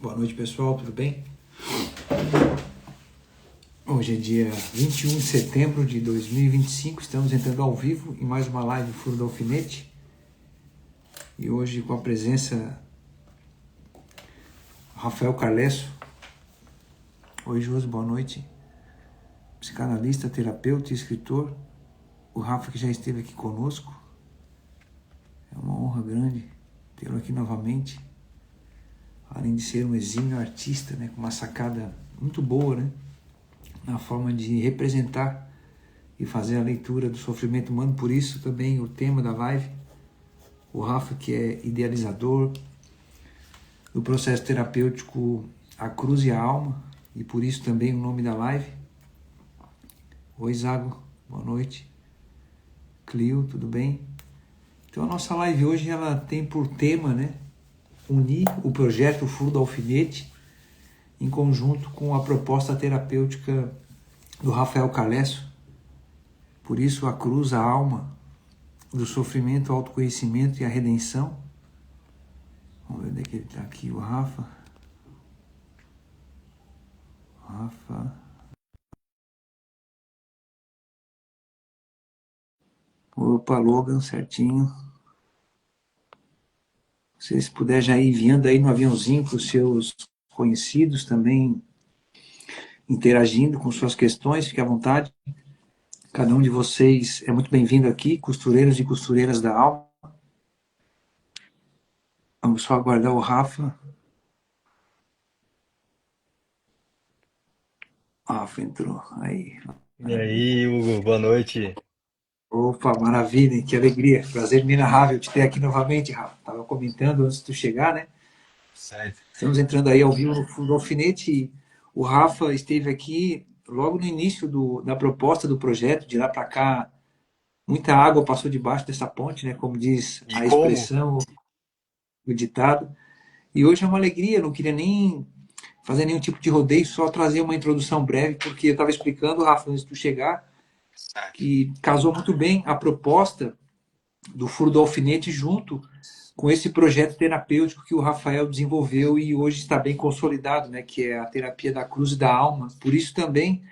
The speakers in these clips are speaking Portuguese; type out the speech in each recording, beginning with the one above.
Boa noite, pessoal, tudo bem? Hoje é dia 21 de setembro de 2025, estamos entrando ao vivo em mais uma live Furo do Alfinete. E hoje com a presença do Rafael Carlesso. Oi, Josi, boa noite. Psicanalista, terapeuta e escritor. O Rafa que já esteve aqui conosco. É uma honra grande tê-lo aqui novamente. Além de ser um exímio artista, né, com uma sacada muito boa, né, na forma de representar e fazer a leitura do sofrimento humano. Por isso também o tema da live, o Rafa que é idealizador do processo terapêutico A Cruz e a Alma, e por isso também o nome da live. Oi, Zago, boa noite. Clio, tudo bem? Então a nossa live hoje ela tem por tema, né, unir o projeto Furo do Alfinete em conjunto com a proposta terapêutica do Rafael Carlesso. Por isso a cruz, a alma, do sofrimento, o autoconhecimento e a redenção. Vamos ver onde é que ele está aqui, o Rafa. Opa, Logan, certinho. Se puder já ir enviando aí no aviãozinho para os seus conhecidos também, interagindo com suas questões, fique à vontade. Cada um de vocês é muito bem-vindo aqui, costureiros e costureiras da alma. Vamos só aguardar o Rafa. Rafa entrou, aí. E aí, Hugo, boa noite. Opa, maravilha, que alegria, prazer inenarrável te ter aqui novamente, Rafa. Estava comentando antes de tu chegar, né? Certo. Estamos entrando aí ao vivo no Alfinete. E o Rafa esteve aqui logo no início da proposta do projeto, de lá para cá, muita água passou debaixo dessa ponte, né? Como diz E a como? expressão, o ditado. E hoje é uma alegria, não queria nem fazer nenhum tipo de rodeio, só trazer uma introdução breve, porque eu estava explicando, Rafa, antes de tu chegar, Certo. que casou muito bem a proposta do Furo do Alfinete junto com esse projeto terapêutico que o Rafael desenvolveu e hoje está bem consolidado, né, que é a terapia da cruz e da alma. Por isso também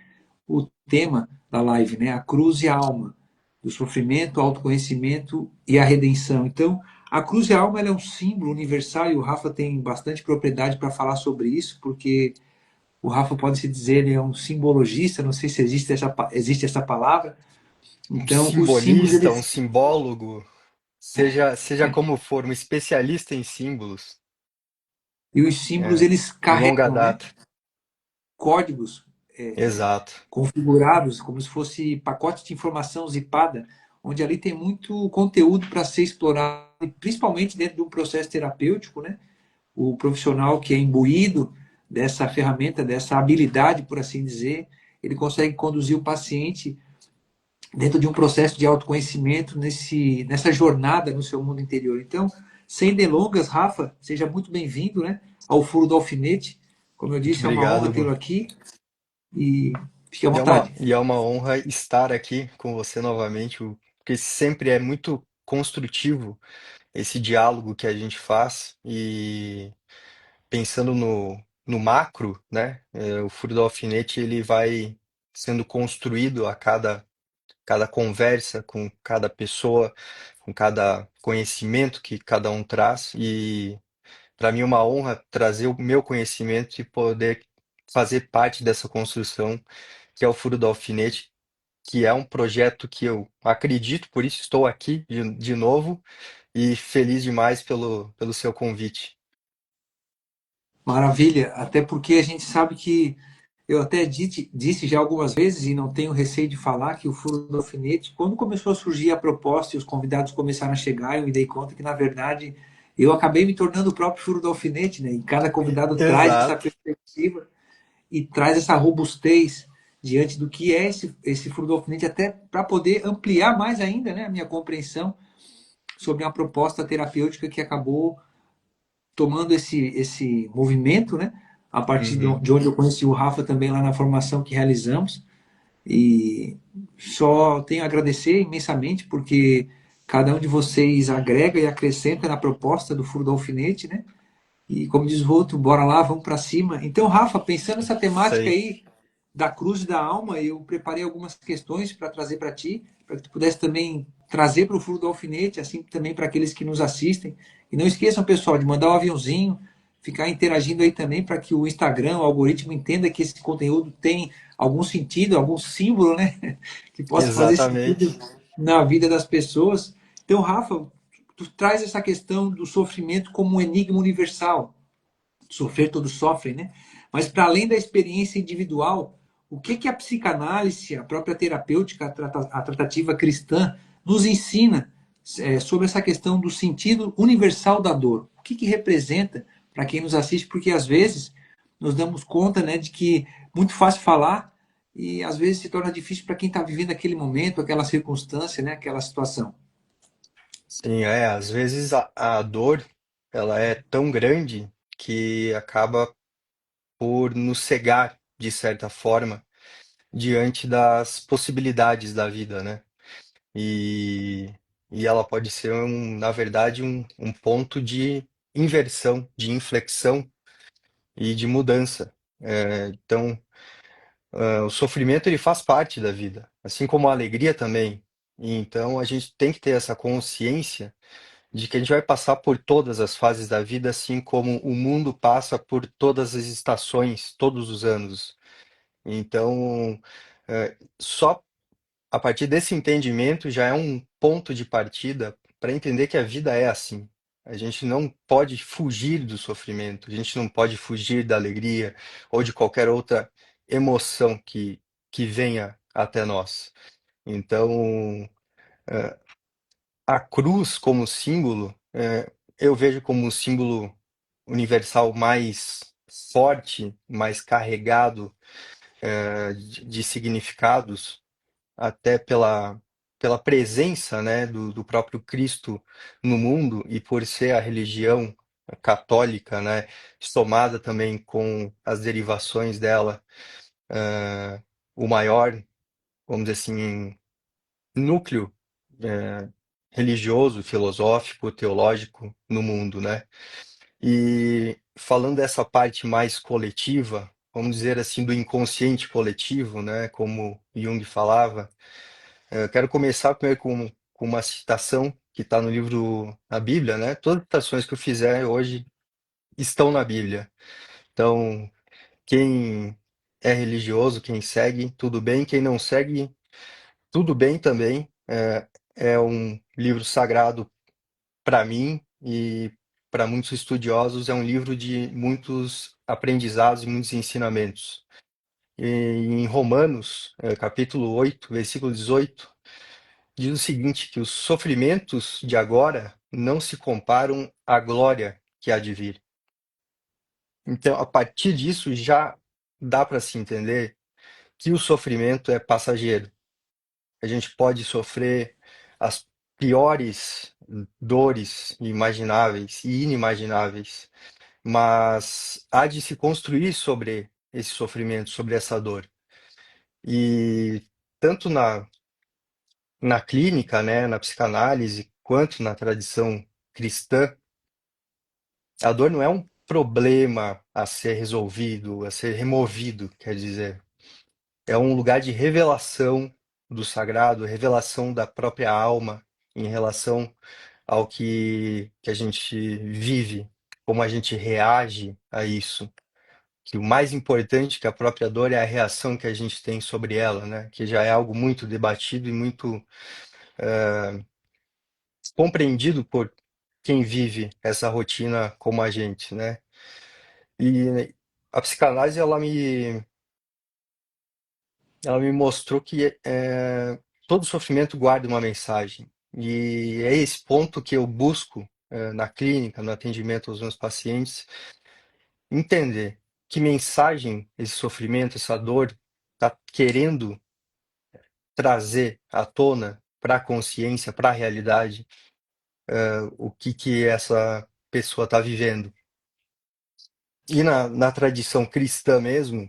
o tema da live, né, a cruz e a alma, do sofrimento, o autoconhecimento e a redenção. Então, a cruz e a alma ela é um símbolo universal e o Rafa tem bastante propriedade para falar sobre isso, porque o Rafa pode se dizer ele é um simbologista, não sei se existe essa palavra. Um Então, os símbolos simbolista, um eles simbólogo, seja como for, um especialista em símbolos, e os símbolos é, eles de longa carregam, né, data. códigos Exato. configurados como se fosse pacote de informação zipada, onde ali tem muito conteúdo para ser explorado, principalmente dentro de um processo terapêutico, né? O profissional que é imbuído dessa ferramenta, dessa habilidade, por assim dizer, ele consegue conduzir o paciente dentro de um processo de autoconhecimento nessa jornada no seu mundo interior. Então, sem delongas, Rafa, seja muito bem-vindo, né, ao Furo do Alfinete. Como eu Muito disse, é uma obrigado, honra Hugo. tê-lo aqui e fique à E vontade. é uma honra estar aqui com você novamente, Hugo, porque sempre é muito construtivo esse diálogo que a gente faz e pensando no macro, né? O furo do alfinete ele vai sendo construído a cada conversa com cada pessoa, com cada conhecimento que cada um traz. E para mim é uma honra trazer o meu conhecimento e poder fazer parte dessa construção que é o Furo do Alfinete, que é um projeto que eu acredito, por isso estou aqui de novo e feliz demais pelo seu convite. Maravilha, até porque a gente sabe que eu até disse já algumas vezes e não tenho receio de falar que o Furo do Alfinete, quando começou a surgir a proposta e os convidados começaram a chegar, eu me dei conta que, na verdade, eu acabei me tornando o próprio Furo do Alfinete, né? E cada convidado traz essa Exato. perspectiva e traz essa robustez diante do que é esse Furo do Alfinete, até para poder ampliar mais ainda, né, a minha compreensão sobre uma proposta terapêutica que acabou tomando esse movimento, né? A partir Uhum. de onde eu conheci o Rafa também lá na formação que realizamos. E só tenho a agradecer imensamente porque cada um de vocês agrega e acrescenta na proposta do Furo do Alfinete, né? E como diz o outro, bora lá, vamos para cima. Então, Rafa, pensando nessa Isso temática aí. aí da cruz e da alma, eu preparei algumas questões para trazer para ti, para que tu pudesse também trazer para o furo do alfinete, assim também para aqueles que nos assistem. E não esqueçam, pessoal, de mandar um aviãozinho, ficar interagindo aí também para que o Instagram, o algoritmo entenda que esse conteúdo tem algum sentido, algum símbolo, né? Que possa fazer Exatamente. sentido na vida das pessoas. Então, Rafa, tu traz essa questão do sofrimento como um enigma universal. Sofrer todos sofrem, né? Mas para além da experiência individual, o que a psicanálise, a própria terapêutica, a tratativa cristã nos ensina sobre essa questão do sentido universal da dor? O que representa para quem nos assiste? Porque às vezes nos damos conta, né, de que é muito fácil falar e às vezes se torna difícil para quem está vivendo aquele momento, aquela circunstância, né, aquela situação. Sim, às vezes a dor, ela é tão grande que acaba por nos cegar, de certa forma, diante das possibilidades da vida, né? E, e ela pode ser, na verdade, um ponto de inversão, de inflexão e de mudança. Então, o sofrimento ele faz parte da vida, assim como a alegria também. E então, a gente tem que ter essa consciência de que a gente vai passar por todas as fases da vida, assim como o mundo passa por todas as estações, todos os anos. Então, só a partir desse entendimento já é um ponto de partida para entender que a vida é assim. A gente não pode fugir do sofrimento, a gente não pode fugir da alegria ou de qualquer outra emoção que venha até nós. Então, a cruz como símbolo, eu vejo como um símbolo universal mais forte, mais carregado, de significados, até pela presença, né, do próprio Cristo no mundo e por ser a religião católica, né, somada também com as derivações dela, o maior, vamos dizer assim, núcleo eh, religioso, filosófico, teológico no mundo, né? E falando dessa parte mais coletiva, vamos dizer assim, do inconsciente coletivo, né? Como Jung falava, eu quero começar primeiro com uma citação que está no livro, na Bíblia, né? Todas as citações que eu fizer hoje estão na Bíblia. Então, quem é religioso, quem segue, tudo bem. Quem não segue, tudo bem também. É um livro sagrado para mim e para muitos estudiosos, é um livro de muitos aprendizados e muitos ensinamentos. E em Romanos, capítulo 8, versículo 18, diz o seguinte, que os sofrimentos de agora não se comparam à glória que há de vir. Então, a partir disso, já dá para se entender que o sofrimento é passageiro. A gente pode sofrer as piores dores imagináveis e inimagináveis, mas há de se construir sobre esse sofrimento, sobre essa dor. E tanto na clínica, né, na psicanálise, quanto na tradição cristã, a dor não é um problema a ser resolvido, a ser removido, quer dizer. É um lugar de revelação do sagrado, revelação da própria alma em relação ao que a gente vive, como a gente reage a isso. Que o mais importante que a própria dor é a reação que a gente tem sobre ela, né? Que já é algo muito debatido e muito compreendido por quem vive essa rotina como a gente, né? E a psicanálise ela me mostrou que todo sofrimento guarda uma mensagem. E é esse ponto que eu busco na clínica, no atendimento aos meus pacientes, entender que mensagem esse sofrimento, essa dor está querendo trazer à tona para a consciência, para a realidade, o que essa pessoa está vivendo. E na tradição cristã mesmo,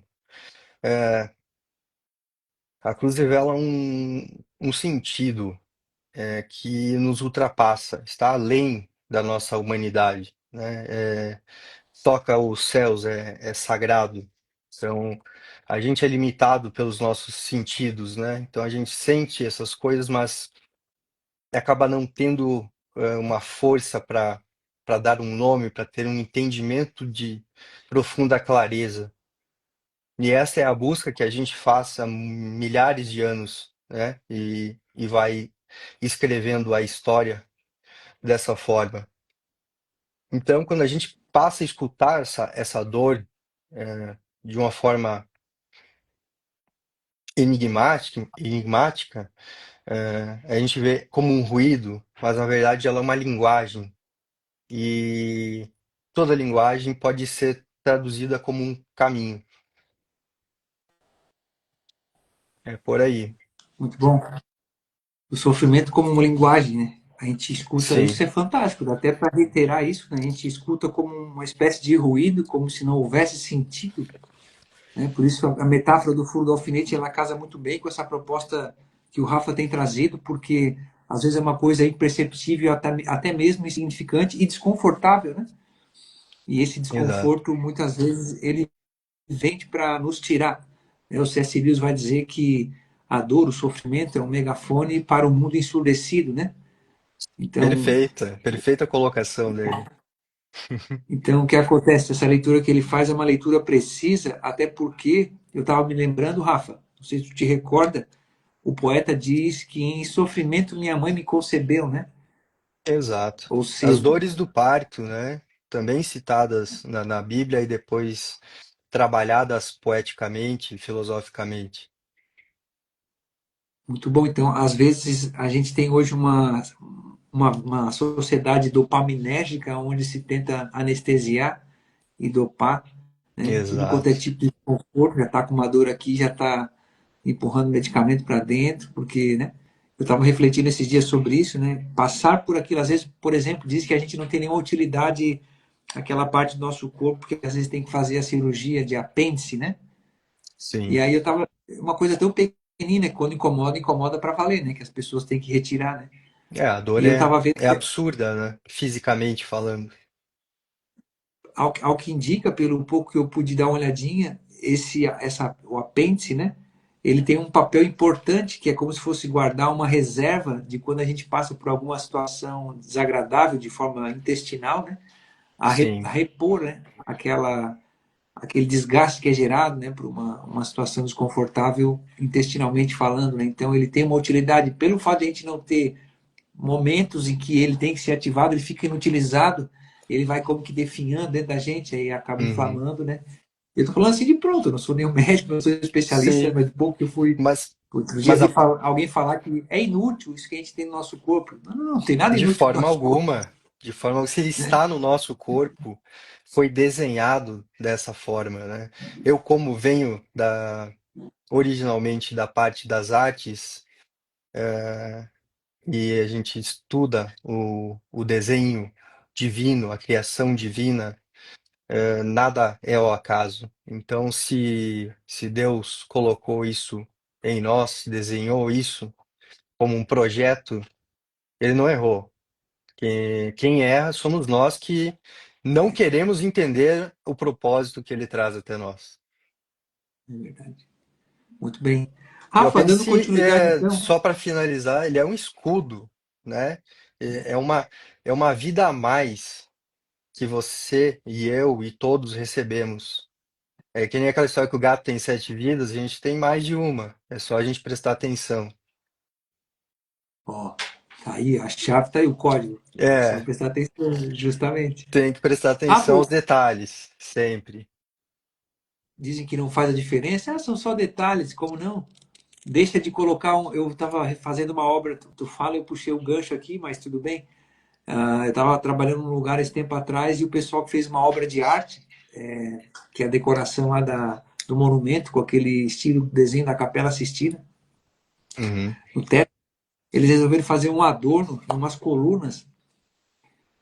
a cruz revela um sentido que nos ultrapassa, está além da nossa humanidade, né? toca os céus é sagrado. Então, a gente é limitado pelos nossos sentidos, né? Então, a gente sente essas coisas, mas acaba não tendo uma força para dar um nome, para ter um entendimento de profunda clareza. E essa é a busca que a gente faz há milhares de anos, né? E vai escrevendo a história dessa forma. Então, quando a gente passa a escutar essa dor de uma forma enigmática, a gente vê como um ruído, mas na verdade ela é uma linguagem. E toda linguagem pode ser traduzida como um caminho. É por aí. Muito bom. O sofrimento como uma linguagem, né? A gente escuta, Sim, isso é fantástico, dá até para reiterar isso, né? A gente escuta como uma espécie de ruído, como se não houvesse sentido, né? Por isso a metáfora do furo do alfinete, ela casa muito bem com essa proposta que o Rafa tem trazido, porque às vezes é uma coisa imperceptível, até mesmo insignificante e desconfortável, né? E esse exato. desconforto, muitas vezes, ele vem para nos tirar. O C.S. Lewis vai dizer que a dor, o sofrimento é um megafone para o mundo ensurdecido, né? Então, Perfeita, perfeita colocação dele. então, o que acontece? Essa leitura que ele faz é uma leitura precisa, até porque eu estava me lembrando, Rafa, não sei se tu te recorda, o poeta diz que em sofrimento minha mãe me concebeu, né? Exato. Ou As seja, dores do parto, né? Também citadas na Bíblia e depois trabalhadas poeticamente, filosoficamente. muito bom. Então, às vezes, a gente tem hoje uma sociedade dopaminérgica onde se tenta anestesiar e dopar, né? Tudo quanto é Exato. tipo de conforto, já está com uma dor aqui, já está empurrando medicamento para dentro, porque, né? Eu estava refletindo esses dias sobre isso, né? Passar por aquilo, às vezes, por exemplo, diz que a gente não tem nenhuma utilidade aquela parte do nosso corpo, porque às vezes tem que fazer a cirurgia de apêndice, né? E Sim. aí eu tava uma coisa tão pequenina, que quando incomoda, incomoda para valer, né? Que as pessoas têm que retirar, né? É, a dor E eu tava vendo é absurda, né? Fisicamente falando. ao que indica, pelo pouco que eu pude dar uma olhadinha, o apêndice, né? Ele tem um papel importante, que é como se fosse guardar uma reserva de quando a gente passa por alguma situação desagradável de forma intestinal, né? A Sim. repor, né? Aquele desgaste que é gerado, né? Por uma situação desconfortável intestinalmente falando, né? Então ele tem uma utilidade pelo fato de a gente não ter momentos em que ele tem que ser ativado, ele fica inutilizado, ele vai como que definhando dentro da gente, aí acaba Uhum. inflamando, né? Eu tô falando assim de pronto, eu não sou nenhum médico, não sou especialista, Sim. mas bom que eu fui. Mas, Outro dia mas vi alguém falar que é inútil isso que a gente tem no nosso corpo. Não, não, não tem nada de inútil no forma nosso corpo, alguma, de forma, se ele né? está no nosso corpo, foi desenhado dessa forma, né? Eu, como venho originalmente da parte das artes, e a gente estuda o desenho divino, a criação divina, nada é ao acaso. Então, se Deus colocou isso em nós, desenhou isso como um projeto, ele não errou. Quem erra somos nós que não queremos entender o propósito que ele traz até nós. É verdade. Muito bem. E o Rafa, dando apêndice, continuidade então. só para finalizar, ele é um escudo, né? É uma vida a mais que você e eu e todos recebemos. É que nem aquela história que o gato tem 7 vidas, a gente tem mais de uma. É só a gente prestar atenção. Ó, tá aí, a chave tá aí, o código. É só É, prestar atenção, justamente. tem que prestar atenção Rafa, aos detalhes, sempre. dizem que não faz a diferença. Ah, são só detalhes, como não? Deixa de colocar um. Eu estava fazendo uma obra, tu fala, eu puxei o gancho aqui, mas tudo bem. Eu estava trabalhando num lugar esse tempo atrás e o pessoal que fez uma obra de arte, que é a decoração lá do monumento, com aquele estilo desenho da Capela Sistina, Uhum, no teto, eles resolveram fazer um adorno em umas colunas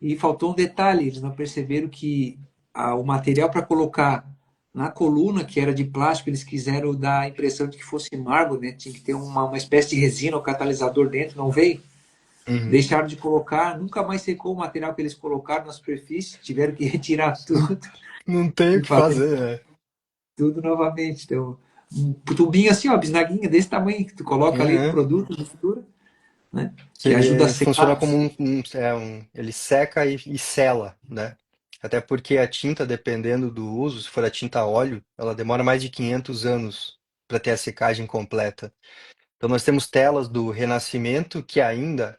e faltou um detalhe, eles não perceberam que o material para colocar na coluna, que era de plástico, eles quiseram dar a impressão de que fosse mármore, né? Tinha que ter uma espécie de resina ou catalisador dentro, não veio. Uhum. deixaram de colocar, nunca mais secou o material que eles colocaram na superfície, tiveram que retirar Não, tudo não tem o e que fazer fazer, né? tudo novamente. Então, um tubinho assim, ó, bisnaguinha desse tamanho, que tu coloca ali no É, produto, mistura, né? que Que ajuda a ele secar. funciona como ele seca e sela, né? Até porque a tinta, dependendo do uso, se for a tinta a óleo, ela demora mais de 500 anos para ter a secagem completa. Então nós temos telas do Renascimento que ainda,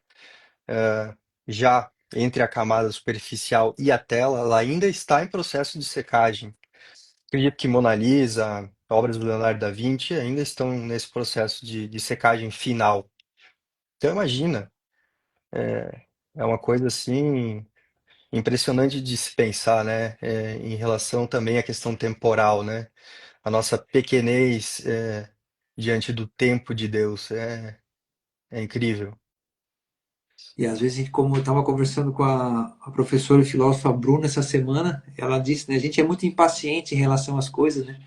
já entre a camada superficial e a tela, ela ainda está em processo de secagem. Acredito que Mona Lisa, obras do Leonardo da Vinci ainda estão nesse processo de secagem final. Então imagina, é uma coisa assim impressionante de se pensar, né? Em relação também à questão temporal, né? A nossa pequenez, diante do tempo de Deus é incrível. E às vezes, como eu estava conversando com a professora e filósofa Bruna essa semana, ela disse, né, a gente é muito impaciente em relação às coisas, né?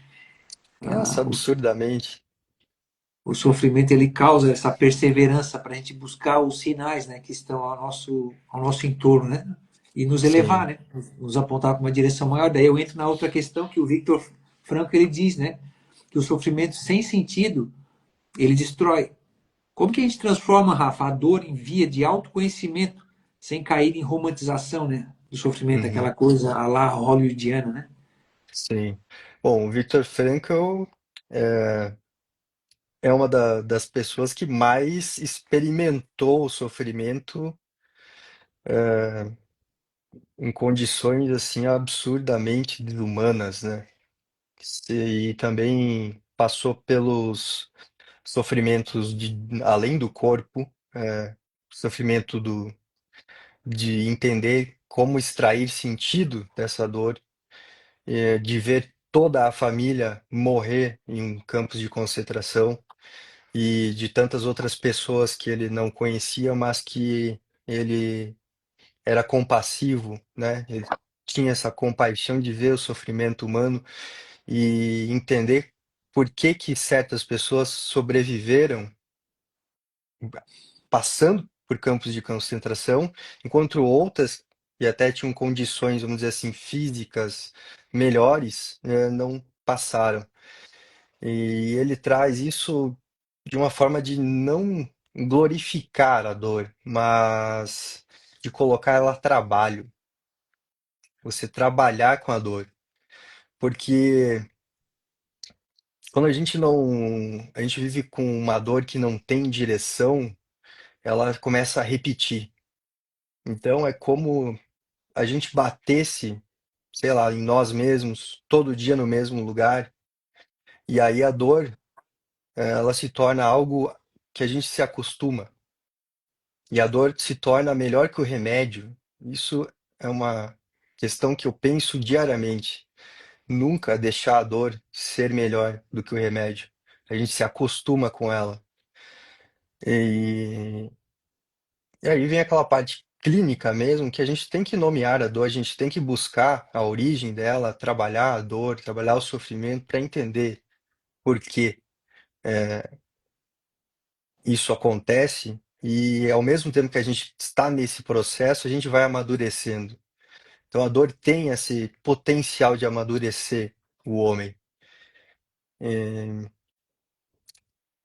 Nossa, Ah, absurdamente. o sofrimento ele causa essa perseverança para a gente buscar os sinais, né, que estão ao nosso entorno, né? E nos elevar, Sim. né? Nos apontar para uma direção maior. Daí eu entro na outra questão que o Victor Franco ele diz, né? Que o sofrimento sem sentido ele destrói. Como que a gente transforma, Rafa, a dor em via de autoconhecimento, sem cair em romantização, né? Do sofrimento, aquela Uhum. coisa a lá hollywoodiana, né? Sim. Bom, o Viktor Frankl é, é uma das pessoas que mais experimentou o sofrimento em condições assim absurdamente desumanas, né? E também passou pelos sofrimentos além do corpo, sofrimento de entender como extrair sentido dessa dor, de ver toda a família morrer em um campos de concentração e de tantas outras pessoas que ele não conhecia, mas que ele era compassivo, né? Ele tinha essa compaixão de ver o sofrimento humano e entender por que que certas pessoas sobreviveram passando por campos de concentração, enquanto outras que até tinham condições, vamos dizer assim, físicas melhores, não passaram. E ele traz isso de uma forma de não glorificar a dor, mas de colocar ela a trabalho, você trabalhar com a dor. Porque quando a gente vive com uma dor que não tem direção, ela começa a repetir. Então é como a gente batesse, sei lá, em nós mesmos, todo dia no mesmo lugar, e aí a dor, ela se torna algo que a gente se acostuma. E a dor se torna melhor que o remédio. Isso é uma questão que eu penso diariamente. Nunca deixar a dor ser melhor do que o remédio. A gente se acostuma com ela. E, e aí vem aquela parte clínica mesmo, que a gente tem que nomear a dor, a gente tem que buscar a origem dela, trabalhar a dor, trabalhar o sofrimento para entender por que isso acontece. E ao mesmo tempo que a gente está nesse processo, a gente vai amadurecendo. Então a dor tem esse potencial de amadurecer o homem.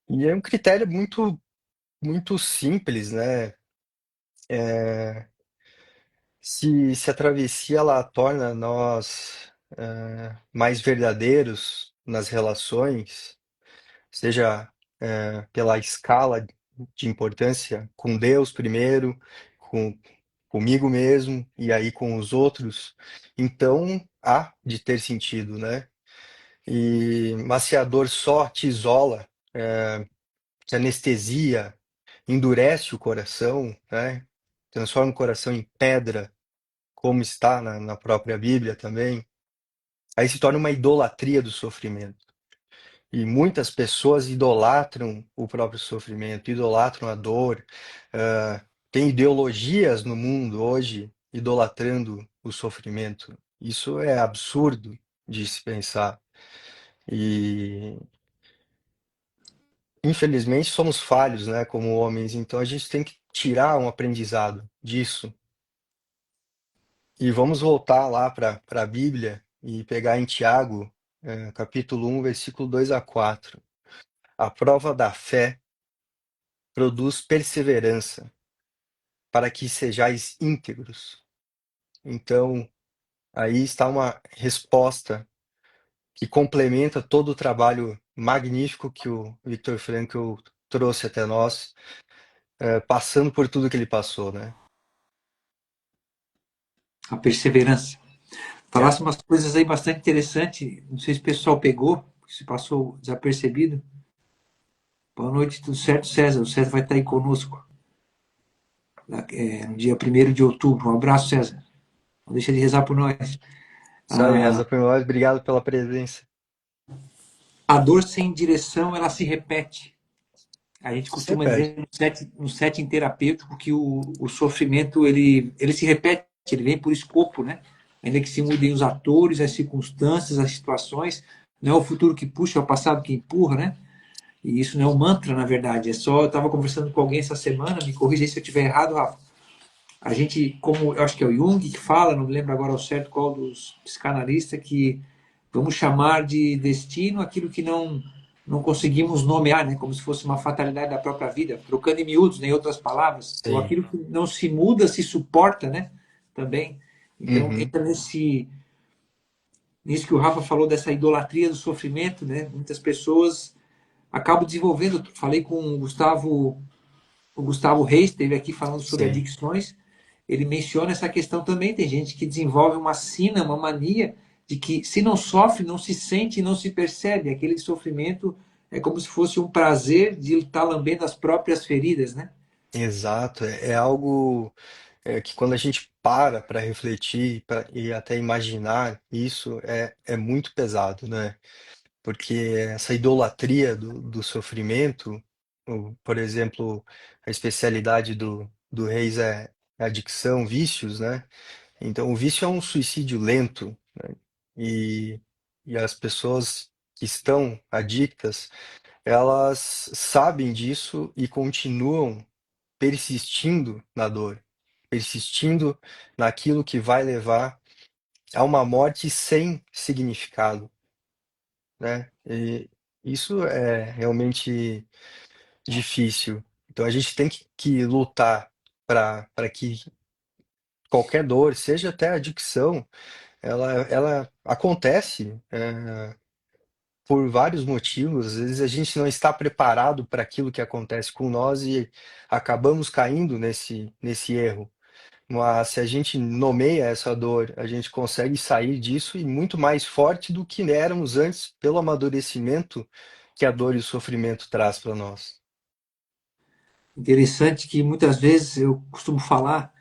E é um critério muito simples, né? Se a travessia ela torna nós mais verdadeiros nas relações, seja pela escala de importância com Deus primeiro, com comigo mesmo e aí com os outros, então há de ter sentido, né? Mas se a dor só te isola, te anestesia, endurece o coração, né? Transforma o coração em pedra, como está na própria Bíblia também, aí se torna uma idolatria do sofrimento. E muitas pessoas idolatram o próprio sofrimento, idolatram a dor. Tem ideologias no mundo hoje idolatrando o sofrimento. Isso é absurdo de se pensar. E infelizmente, somos falhos, né, como homens, então a gente tem que tirar um aprendizado disso. E vamos voltar lá para a Bíblia e pegar em Tiago, capítulo 1, versículo 2 a 4. A prova da fé produz perseverança, para que sejais íntegros. Então, aí está uma resposta que complementa todo o trabalho magnífico que o Viktor Frankl trouxe até nós, passando por tudo que ele passou, né? A perseverança. É, Falasse umas coisas aí bastante interessantes. Não sei se o pessoal pegou, se passou desapercebido. Boa noite, tudo certo, César? O César vai estar aí conosco no dia 1º de outubro. Um abraço, César. Não deixa de rezar por nós. isso aí, A, reza por nós, obrigado pela presença. a dor sem direção, ela se repete. A gente Se costuma repete. dizer no setting terapêutico que o sofrimento ele se repete, ele vem por escopo, né? Ainda que se mudem os atores, as circunstâncias, as situações, não é o futuro que puxa, é o passado que empurra, né? E isso não é um mantra, na verdade. É só, eu estava conversando com alguém essa semana, me corrija se eu estiver errado, Rafa. A gente, como eu acho que é o Jung que fala, não me lembro agora ao certo qual dos psicanalistas, que vamos chamar de destino aquilo que não conseguimos nomear, né, como se fosse uma fatalidade da própria vida, trocando em miúdos, né, em outras palavras, ou Sim. aquilo que não se muda, se suporta, né, também. Então, Uhum. entra nisso que o Rafa falou dessa idolatria do sofrimento, né? Muitas pessoas acabam desenvolvendo. Falei com o Gustavo Reis, esteve aqui falando sobre Sim. adicções. Ele menciona essa questão também. Tem gente que desenvolve uma sina, uma mania de que se não sofre, não se sente, não se percebe. Aquele sofrimento é como se fosse um prazer de estar lambendo as próprias feridas, né? Exato. É algo que quando a gente para refletir e até imaginar isso, é muito pesado, né? Porque essa idolatria do sofrimento, por exemplo, a especialidade do Reis é adicção, vícios, né? Então, o vício é um suicídio lento, né? E, e as pessoas que estão adictas, elas sabem disso e continuam persistindo na dor, persistindo naquilo que vai levar a uma morte sem significado, né? E isso é realmente difícil. Então a gente tem que lutar para que qualquer dor, seja até a adicção, ela acontece por vários motivos. Às vezes a gente não está preparado para aquilo que acontece com nós e acabamos caindo nesse erro. Mas se a gente nomeia essa dor, a gente consegue sair disso e muito mais forte do que éramos antes, pelo amadurecimento que a dor e o sofrimento traz para nós. Interessante que muitas vezes eu costumo falar,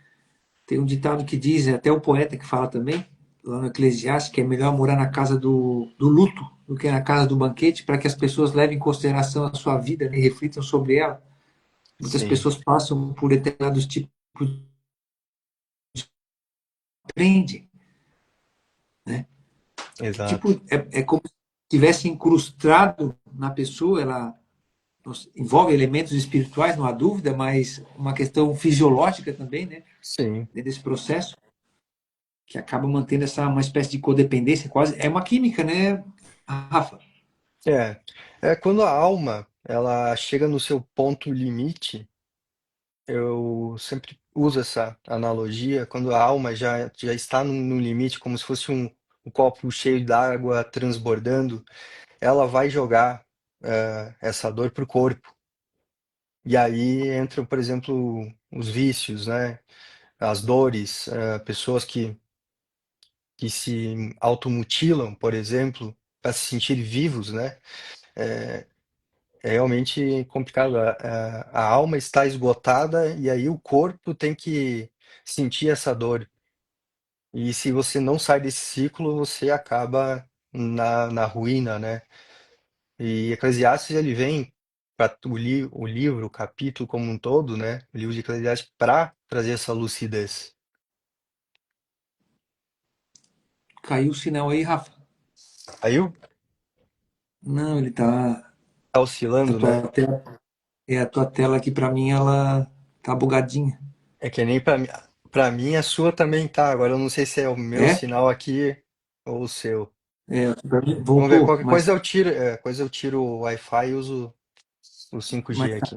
tem um ditado que diz, até o poeta que fala também, lá no Eclesiastes, que é melhor morar na casa do luto do que na casa do banquete, para que as pessoas levem em consideração a sua vida, né, e reflitam sobre ela. Muitas Sim, pessoas passam por determinados tipos de aprende, né? Que tipo exato. é como se tivesse incrustado na pessoa, ela envolve elementos espirituais, não há dúvida, mas uma questão fisiológica também, né? Sim. Dentro desse processo, que acaba mantendo essa uma espécie de codependência, quase é uma química, né, Rafa? É, é quando a alma ela chega no seu ponto limite, eu sempre uso essa analogia, quando a alma já está no limite, como se fosse um copo cheio d'água transbordando, ela vai jogar essa dor para o corpo. E aí entram, por exemplo, os vícios, né? As dores, pessoas que se automutilam, por exemplo, para se sentir vivos, né? É realmente complicado. A alma está esgotada e aí o corpo tem que sentir essa dor. E se você não sai desse ciclo, você acaba na ruína, né? E Eclesiastes ele vem para o livro, o capítulo como um todo, né? O livro de Eclesiastes para trazer essa lucidez. Caiu o sinal aí, Rafa? Aí eu, Não, ele tá. Tá A oscilando, né? tua tela, a tua tela aqui pra mim, ela tá bugadinha. É que nem pra mim a sua também tá. Agora eu não sei se é o meu É? sinal aqui ou o seu. Pra mim Vamos ver, voltou, qualquer mas, coisa eu tiro o Wi-Fi e uso o mas 5G tá, aqui.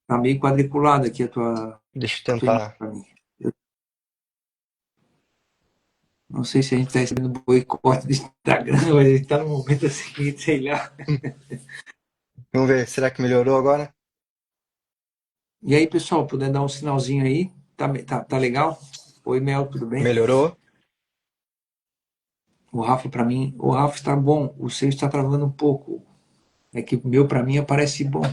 tá meio quadriculada aqui Deixa eu a tua imagem tentar. pra mim. Eu não sei se a gente tá recebendo boicote do Instagram, mas a gente tá num momento assim, sei lá. Vamos ver, será que melhorou agora? E aí, pessoal, puder dar um sinalzinho aí, tá legal? Oi, Mel, tudo bem? Melhorou? O Rafa, para mim, o Rafa está bom, o seu está travando um pouco. É que o meu, para mim, aparece bom.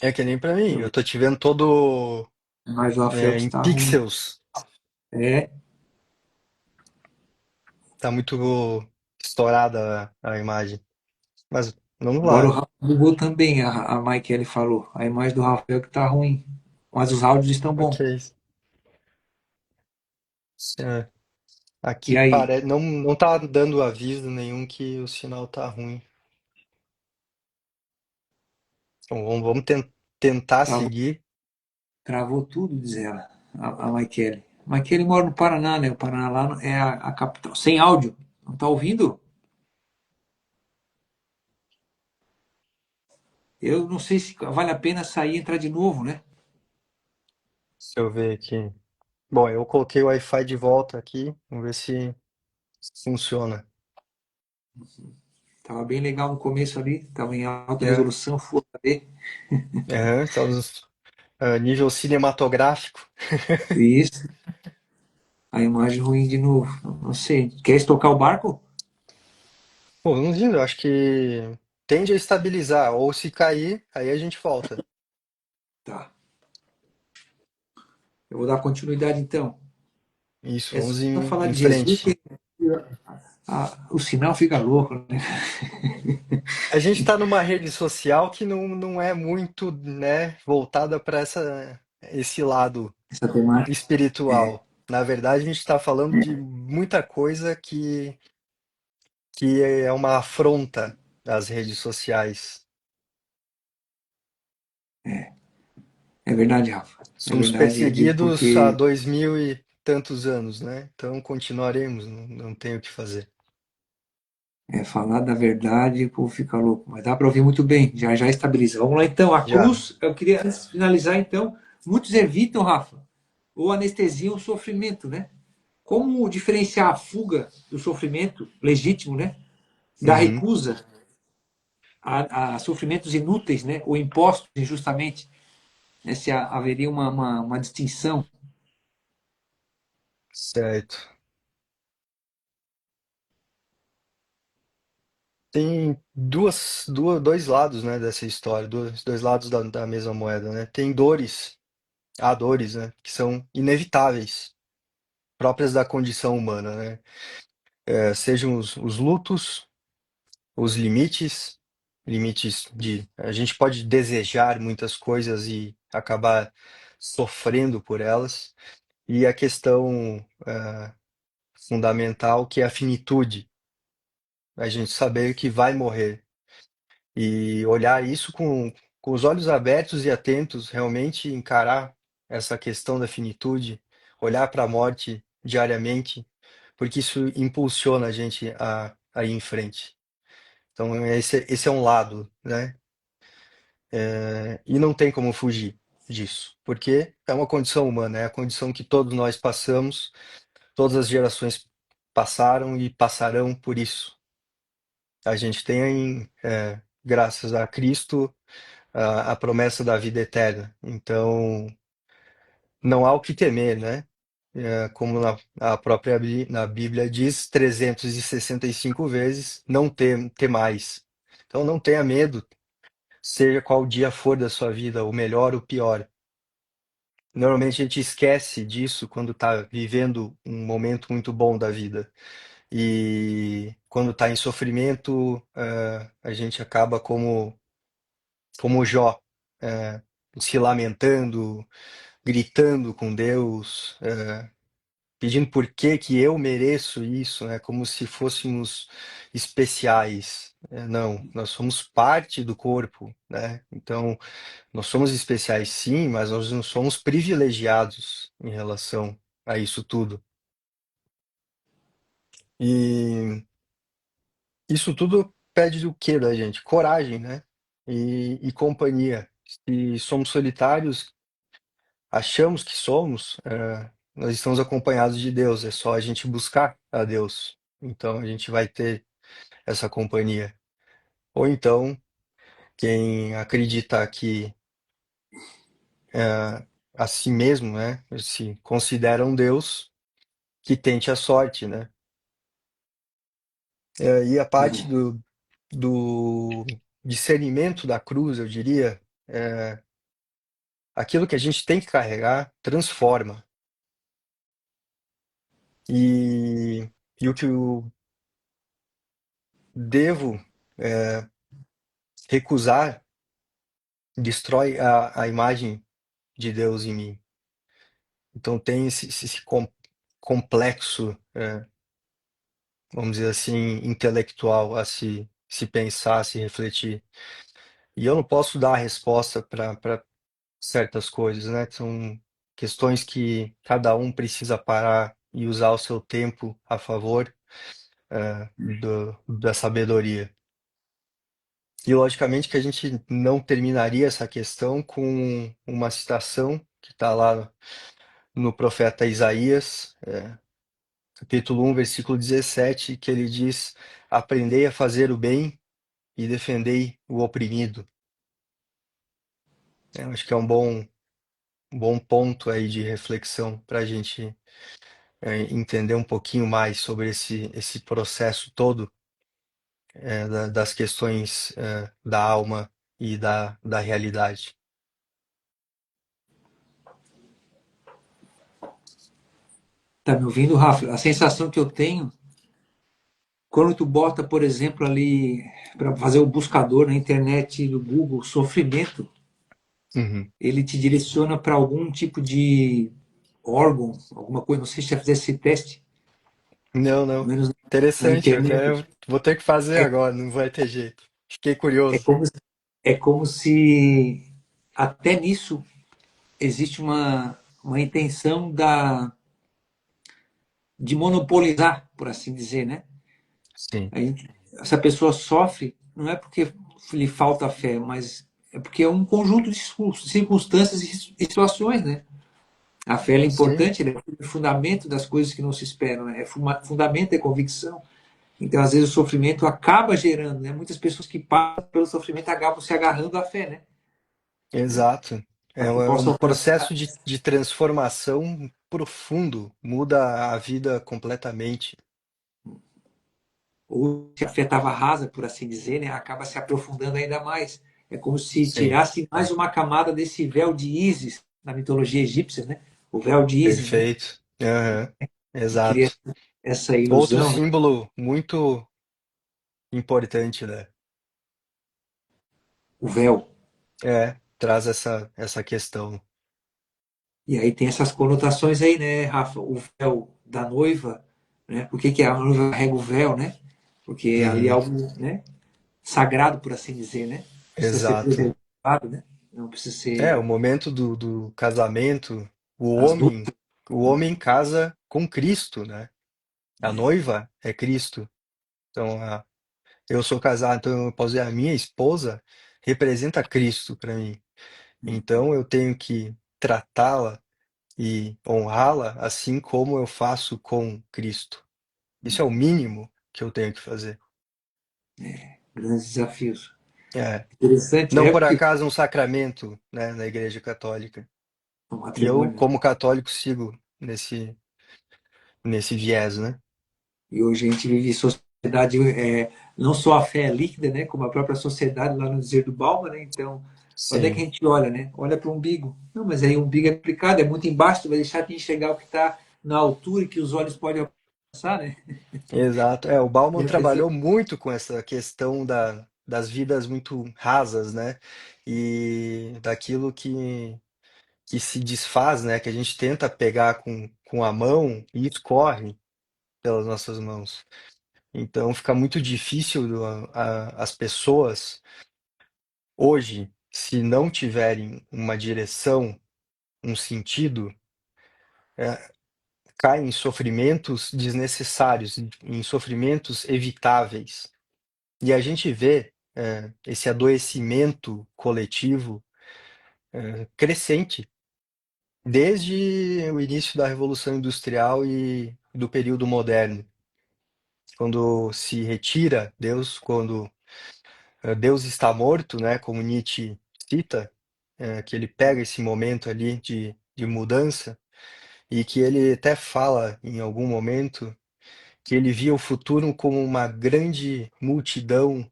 É que nem pra mim. Deixa eu Eu ver. tô te vendo todo Mas o Rafael que em está ruim. pixels. É, Tá muito estourada a imagem. Mas vamos agora o lá. Rafa bugou também, a Mike falou. A imagem do Rafael que está ruim. Mas os áudios estão bons. Ok. É, E aqui aí? parece. Não tá dando aviso nenhum que o sinal tá ruim. Então tentar Travou, seguir. travou tudo, diz ela, a Mike. Mike mora no Paraná, né? O Paraná lá é a capital. Sem áudio. Não tá ouvindo? Eu não sei se vale a pena sair e entrar de novo, né? Deixa eu ver aqui. Bom, eu coloquei o Wi-Fi de volta aqui. Vamos ver se funciona. Tava bem legal no começo ali, tava em alta É, resolução, Full HD. estamos nível cinematográfico. Isso, a imagem ruim de novo. Não sei. Quer estocar o barco? Pô, não sei, eu acho que tende a estabilizar. Ou se cair, aí a gente volta. Tá. Eu vou dar continuidade então. Isso, É vamos só falar em de Jesus frente. que o sinal fica louco, né? A gente está numa rede social que não é muito, né, voltada para esse lado Essa temática. espiritual. Na verdade, a gente está falando de muita coisa que é uma afronta às redes sociais. É verdade, Rafa. É Somos verdade. Eu digo perseguidos há porque 2000 e tantos anos, né? Então continuaremos, não tem o que fazer. falar da verdade, o povo fica louco. Mas dá para ouvir muito bem. Já já estabiliza. Vamos lá então. A Já. cruz, eu queria antes de finalizar então. Muitos evitam, Rafa, ou anestesiam o sofrimento, né? Como diferenciar a fuga do sofrimento legítimo, né? Da Uhum. recusa a sofrimentos inúteis, né? Ou impostos injustamente, né? Se haveria uma distinção. Certo. Tem dois lados, né, dessa história, dois lados da mesma moeda, né? Tem dores, há dores, né, que são inevitáveis, próprias da condição humana, né? Sejam os lutos, os limites de a gente pode desejar muitas coisas e acabar sofrendo por elas, e a questão fundamental que é a finitude, a gente saber que vai morrer e olhar isso com os olhos abertos e atentos, realmente encarar essa questão da finitude, olhar para a morte diariamente, porque isso impulsiona a gente a ir em frente. Então, esse é um lado, né? E não tem como fugir disso, porque é uma condição humana, é a condição que todos nós passamos, todas as gerações passaram e passarão por isso. A gente tem, graças a Cristo, a promessa da vida eterna. Então, não há o que temer, né? Como a própria na Bíblia diz 365 vezes, não temais. Então, não tenha medo, seja qual dia for da sua vida, o melhor ou o pior. Normalmente a gente esquece disso quando está vivendo um momento muito bom da vida. E quando está em sofrimento, a gente acaba como Jó, se lamentando, gritando com Deus, pedindo por que que eu mereço isso, né? Como se fôssemos especiais. Não, nós somos parte do corpo, né? Então, nós somos especiais sim, mas nós não somos privilegiados em relação a isso tudo. E isso tudo pede o quê da gente? Coragem, né? E companhia. Se somos solitários, achamos que somos, nós estamos acompanhados de Deus, é só a gente buscar a Deus. Então a gente vai ter essa companhia. Ou então, quem acredita que a si mesmo, né, se considera um Deus, que tente a sorte, né? E a parte do discernimento da cruz, eu diria, aquilo que a gente tem que carregar transforma. E, e o que eu devo recusar destrói a imagem de Deus em mim. Então tem esse complexo, vamos dizer assim, intelectual a se pensar, a se refletir. E eu não posso dar a resposta para certas coisas, né? São questões que cada um precisa parar e usar o seu tempo a favor, da sabedoria. E logicamente que a gente não terminaria essa questão com uma citação que está lá no profeta Isaías, capítulo 1, versículo 17, que ele diz: Aprendei a fazer o bem e defendei o oprimido. Eu acho que é um bom ponto aí de reflexão para a gente entender um pouquinho mais sobre esse processo todo, das questões, da alma e da realidade. Tá me ouvindo, Rafa? A sensação que eu tenho, quando tu bota, por exemplo, ali para fazer o buscador na internet do Google, sofrimento, Uhum. ele te direciona para algum tipo de órgão, alguma coisa. Não sei se já fizesse esse teste, Não, pelo não. menos na Interessante, eu internet. quero, vou ter que fazer É, agora, não vai ter jeito. Fiquei é, curioso. como, é como se até nisso existe uma intenção de monopolizar, por assim dizer, né? Sim, Essa pessoa sofre não é porque lhe falta fé, mas é porque é um conjunto de circunstâncias e situações, né? A fé é sim, importante, ela é o fundamento das coisas que não se esperam, né? É fundamento é convicção. Então, às vezes, o sofrimento acaba gerando, né? Muitas pessoas que passam pelo sofrimento acabam se agarrando à fé, né? exato. É Para que um possam processo alcançar. de transformação profundo, muda a vida completamente. Ou se a fé estava rasa, por assim dizer, né? Acaba se aprofundando ainda mais. É como se Sim, tirasse mais uma camada desse véu de Ísis na mitologia egípcia, né? O véu de Ísis, né? perfeito. Aham, Que cria exato. essa Outro ilusão, né? símbolo muito importante, né? O véu. Traz essa questão. E aí tem essas conotações aí, né, Rafa? O véu da noiva, né? Por que, que a noiva carrega o véu, né? Porque ali é Uhum, algo, né? Sagrado, por assim dizer, né? Precisa ser exato. preservado, né? Não precisa O ser momento do casamento, as duas. o homem casa com Cristo, né? A noiva é Cristo. Então, eu sou casado, então eu posso dizer, a minha esposa representa Cristo para mim. Então, eu tenho que tratá-la e honrá-la assim como eu faço com Cristo. Isso é o mínimo que eu tenho que fazer. Grandes desafios. É. Interessante, Não é por porque acaso um sacramento, né, na Igreja Católica. o E eu, matrimônio, né? como católico, sigo nesse viés, né? E hoje a gente vive em sociedade, não só a fé é líquida, né? Como a própria sociedade lá no dizer do Balma, né? Então, onde é que a Sim, gente olha, né? Olha para o umbigo. Não, mas aí o umbigo é complicado, é muito embaixo, tu vai deixar de enxergar o que está na altura e que os olhos podem alcançar, né? exato. O Bauman E a pessoa, trabalhou muito com essa questão das vidas muito rasas, né? E daquilo que se desfaz, né? Que a gente tenta pegar com a mão e escorre pelas nossas mãos. Então fica muito difícil as pessoas hoje, se não tiverem uma direção, um sentido, é, caem em sofrimentos desnecessários, em sofrimentos evitáveis. E a gente vê esse adoecimento coletivo crescente desde o início da Revolução Industrial e do período moderno, quando se retira Deus, quando Deus está morto, né, como Nietzsche cita, que ele pega esse momento ali de mudança e que ele até fala em algum momento que ele via o futuro como uma grande multidão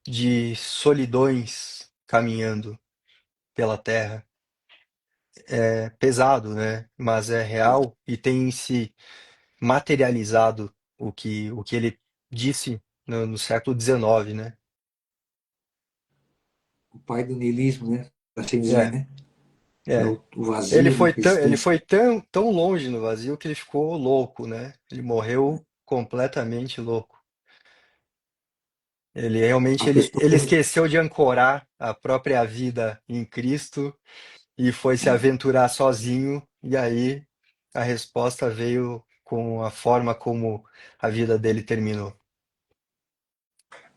de solidões caminhando pela Terra. É pesado, né? Mas é real e tem se materializado o que ele disse no século XIX, né? O pai do niilismo, né? Assim dizer, É, né? Que é é. o vazio, né? A Ele existência. foi tão longe no vazio que ele ficou louco, né? Ele morreu completamente louco. Ele realmente A pessoa ele esqueceu de ancorar a própria vida em Cristo e foi se aventurar sozinho, e aí a resposta veio com a forma como a vida dele terminou.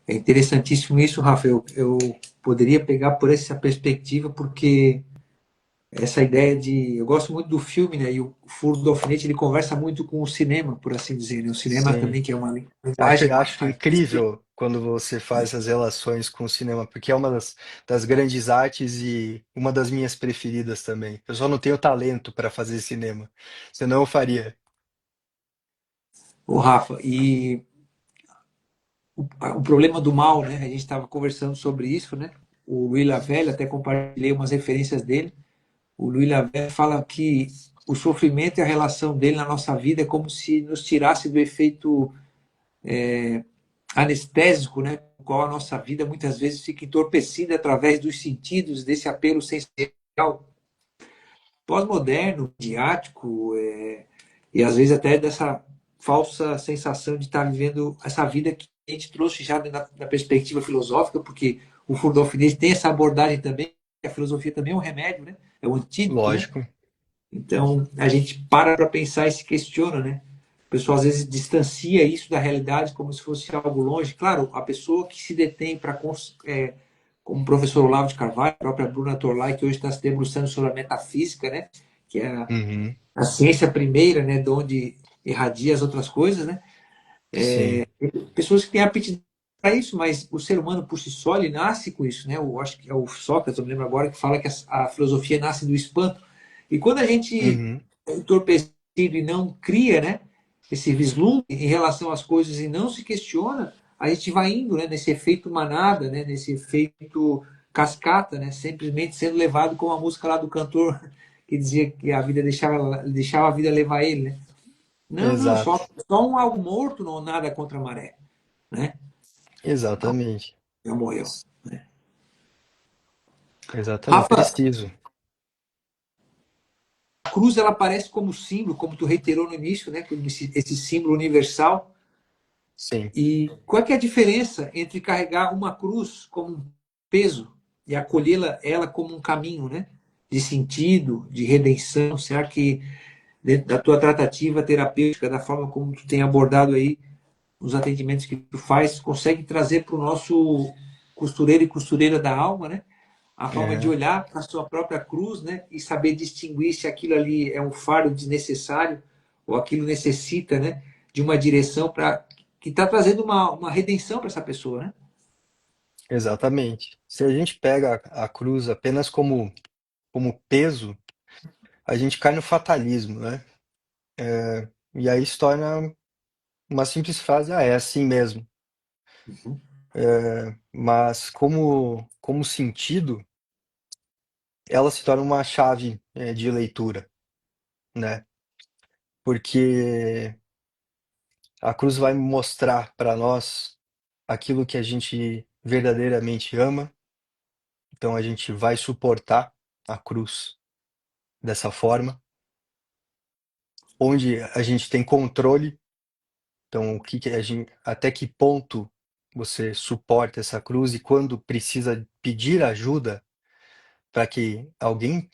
é interessantíssimo isso, Rafa. Eu poderia pegar por essa perspectiva, porque essa ideia de. Eu gosto muito do filme, né? E o Furo do Alfinete ele conversa muito com o cinema, por assim dizer, né? O cinema Sim, também, que é uma linguagem acho artística. incrível quando você faz essas relações com o cinema, porque é uma das grandes artes e uma das minhas preferidas também. Eu só não tenho talento para fazer cinema, senão eu faria. O Rafa, e o problema do mal, né? A gente estava conversando sobre isso, né? O Louis Lavelle, até compartilhei umas referências dele. O Louis Lavelle fala que o sofrimento e a relação dele na nossa vida é como se nos tirasse do efeito anestésico, né? Com o qual a nossa vida muitas vezes fica entorpecida através dos sentidos, desse apelo sensorial pós-moderno, midiático, e às vezes até dessa falsa sensação de estar vivendo essa vida que a gente trouxe já na perspectiva filosófica, porque o Furdolfinense tem essa abordagem também, a filosofia também é um remédio, né? É um antídoto, né? Lógico. Então a gente para pensar e se questiona, né? O pessoal às vezes distancia isso da realidade como se fosse algo longe. Claro, a pessoa que se detém para como o professor Olavo de Carvalho, a própria Bruna Torlai, que hoje está se debruçando sobre a metafísica, né? Que é Uhum. a ciência primeira, né? De onde irradia as outras coisas, né? Sim. Pessoas que têm aptidão para isso, mas o ser humano por si só, ele nasce com isso, né? Eu acho que é o Sócrates, eu me lembro agora, que fala que a filosofia nasce do espanto. E quando a gente Uhum. é entorpecido e não cria, né? Esse vislumbre em relação às coisas e não se questiona, a gente vai indo, né? Nesse efeito manada, né? Nesse efeito cascata, né? Simplesmente sendo levado como a música lá do cantor que dizia que a vida deixava a vida levar ele, né? Não, não, Exato. só um algo morto não nada contra a maré, né? Exatamente. Já morreu. Exatamente. Rafa, Preciso. a cruz ela aparece como símbolo, como tu reiterou no início, né? Como esse símbolo universal. Sim. E qual é, que é a diferença entre carregar uma cruz como um peso e acolhê-la ela como um caminho, né? De sentido, de redenção? Será que dentro da tua tratativa terapêutica, da forma como tu tem abordado aí os atendimentos que tu faz, consegue trazer para o nosso costureiro e costureira da alma, né? A forma de É, olhar para a sua própria cruz, né? E saber distinguir se aquilo ali é um fardo desnecessário ou aquilo necessita, né? De uma direção para que está trazendo uma redenção para essa pessoa, né? exatamente. Se a gente pega a cruz apenas como peso, a gente cai no fatalismo, né? E aí se torna uma simples frase, ah, é assim mesmo. Uhum. Mas como sentido, ela se torna uma chave, de leitura, né? Porque a cruz vai mostrar para nós aquilo que a gente verdadeiramente ama, então a gente vai suportar a cruz. dessa forma, onde a gente tem controle. Então, o que que a gente, até que ponto você suporta essa cruz e quando precisa pedir ajuda para que alguém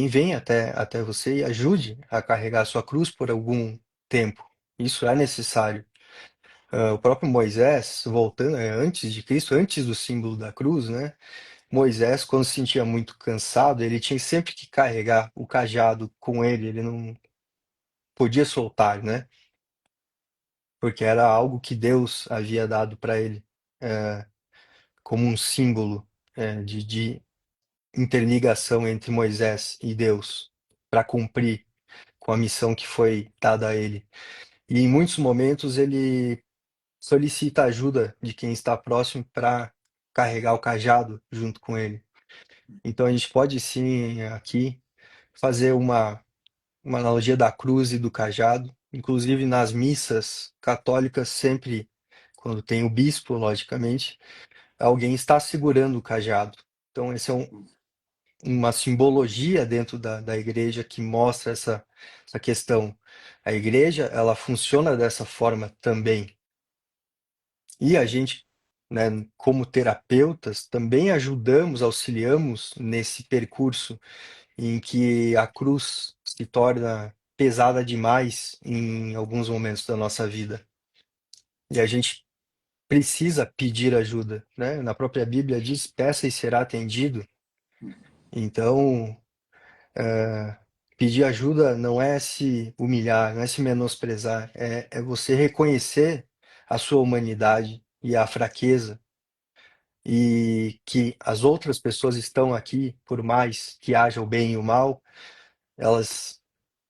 venha até você e ajude a carregar a sua cruz por algum tempo. Isso é necessário. O próprio Moisés, voltando, antes de Cristo, antes do símbolo da cruz, né? Moisés, quando se sentia muito cansado, ele tinha sempre que carregar o cajado com ele, ele não podia soltar, né? Porque era algo que Deus havia dado para ele, é, como um símbolo, de interligação entre Moisés e Deus, para cumprir com a missão que foi dada a ele. E em muitos momentos ele solicita ajuda de quem está próximo para carregar o cajado junto com ele. Então a gente pode sim aqui fazer uma analogia da cruz e do cajado, inclusive nas missas católicas sempre quando tem o bispo, logicamente, alguém está segurando o cajado. Então esse é uma simbologia dentro da igreja que mostra essa questão. A igreja, ela funciona dessa forma também. E a gente, né, como terapeutas, também ajudamos, auxiliamos nesse percurso em que a cruz se torna pesada demais em alguns momentos da nossa vida. E a gente precisa pedir ajuda, né? Na própria Bíblia diz: peça e será atendido. Então, pedir ajuda não é se humilhar, não é se menosprezar, é você reconhecer a sua humanidade e a fraqueza e que as outras pessoas estão aqui, por mais que haja o bem e o mal, elas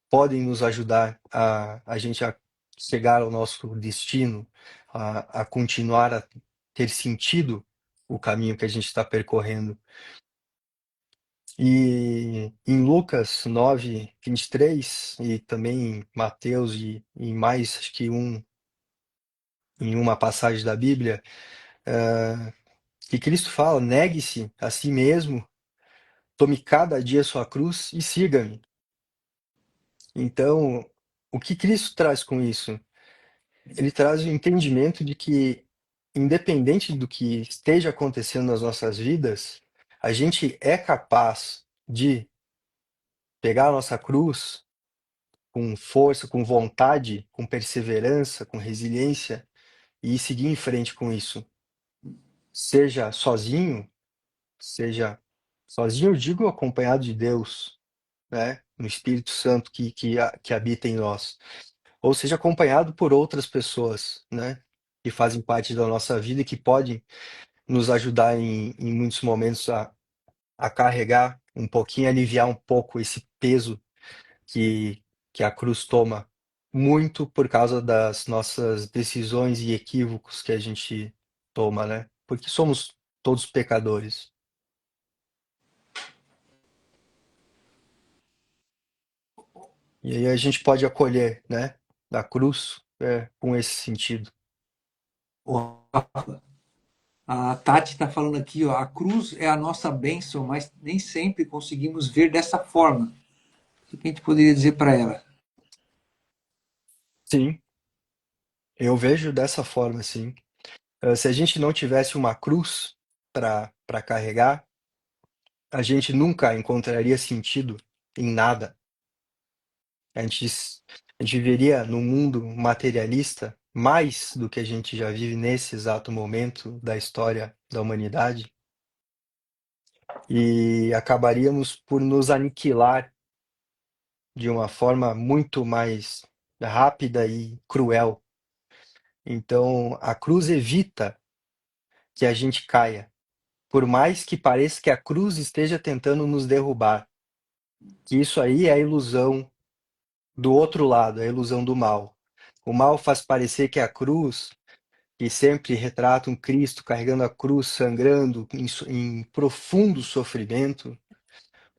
podem nos ajudar a gente a chegar ao nosso destino, a continuar a ter sentido o caminho que a gente está percorrendo. E em Lucas 9:23 e também em Mateus e mais, acho que em uma passagem da Bíblia, que Cristo fala: negue-se a si mesmo, tome cada dia sua cruz e siga-me. Então, o que Cristo traz com isso? Ele traz o entendimento de que, independente do que esteja acontecendo nas nossas vidas, a gente é capaz de pegar a nossa cruz com força, com vontade, com perseverança, com resiliência e seguir em frente com isso. Seja sozinho, seja sozinho, eu digo acompanhado de Deus, né? No Espírito Santo que habita em nós. Ou seja acompanhado por outras pessoas, né? Que fazem parte da nossa vida e que podem nos ajudar em muitos momentos a carregar um pouquinho, aliviar um pouco esse peso que, que a cruz toma, muito por causa das nossas decisões e equívocos que a gente toma, né? Porque somos todos pecadores. E aí a gente pode acolher, né, da cruz, com esse sentido. Ó, a Tati está falando aqui, ó, a cruz é a nossa bênção, mas nem sempre conseguimos ver dessa forma. O que a gente poderia dizer para ela? Sim, eu vejo dessa forma, assim. Se a gente não tivesse uma cruz para carregar, a gente nunca encontraria sentido em nada. A gente, a gente viveria num mundo materialista mais do que a gente já vive nesse exato momento da história da humanidade e acabaríamos por nos aniquilar de uma forma muito mais rápida e cruel. Então, a cruz evita que a gente caia, por mais que pareça que a cruz esteja tentando nos derrubar. Que isso aí é a ilusão do outro lado, é a ilusão do mal. O mal faz parecer que a cruz, que sempre retrata um Cristo carregando a cruz, sangrando em profundo sofrimento,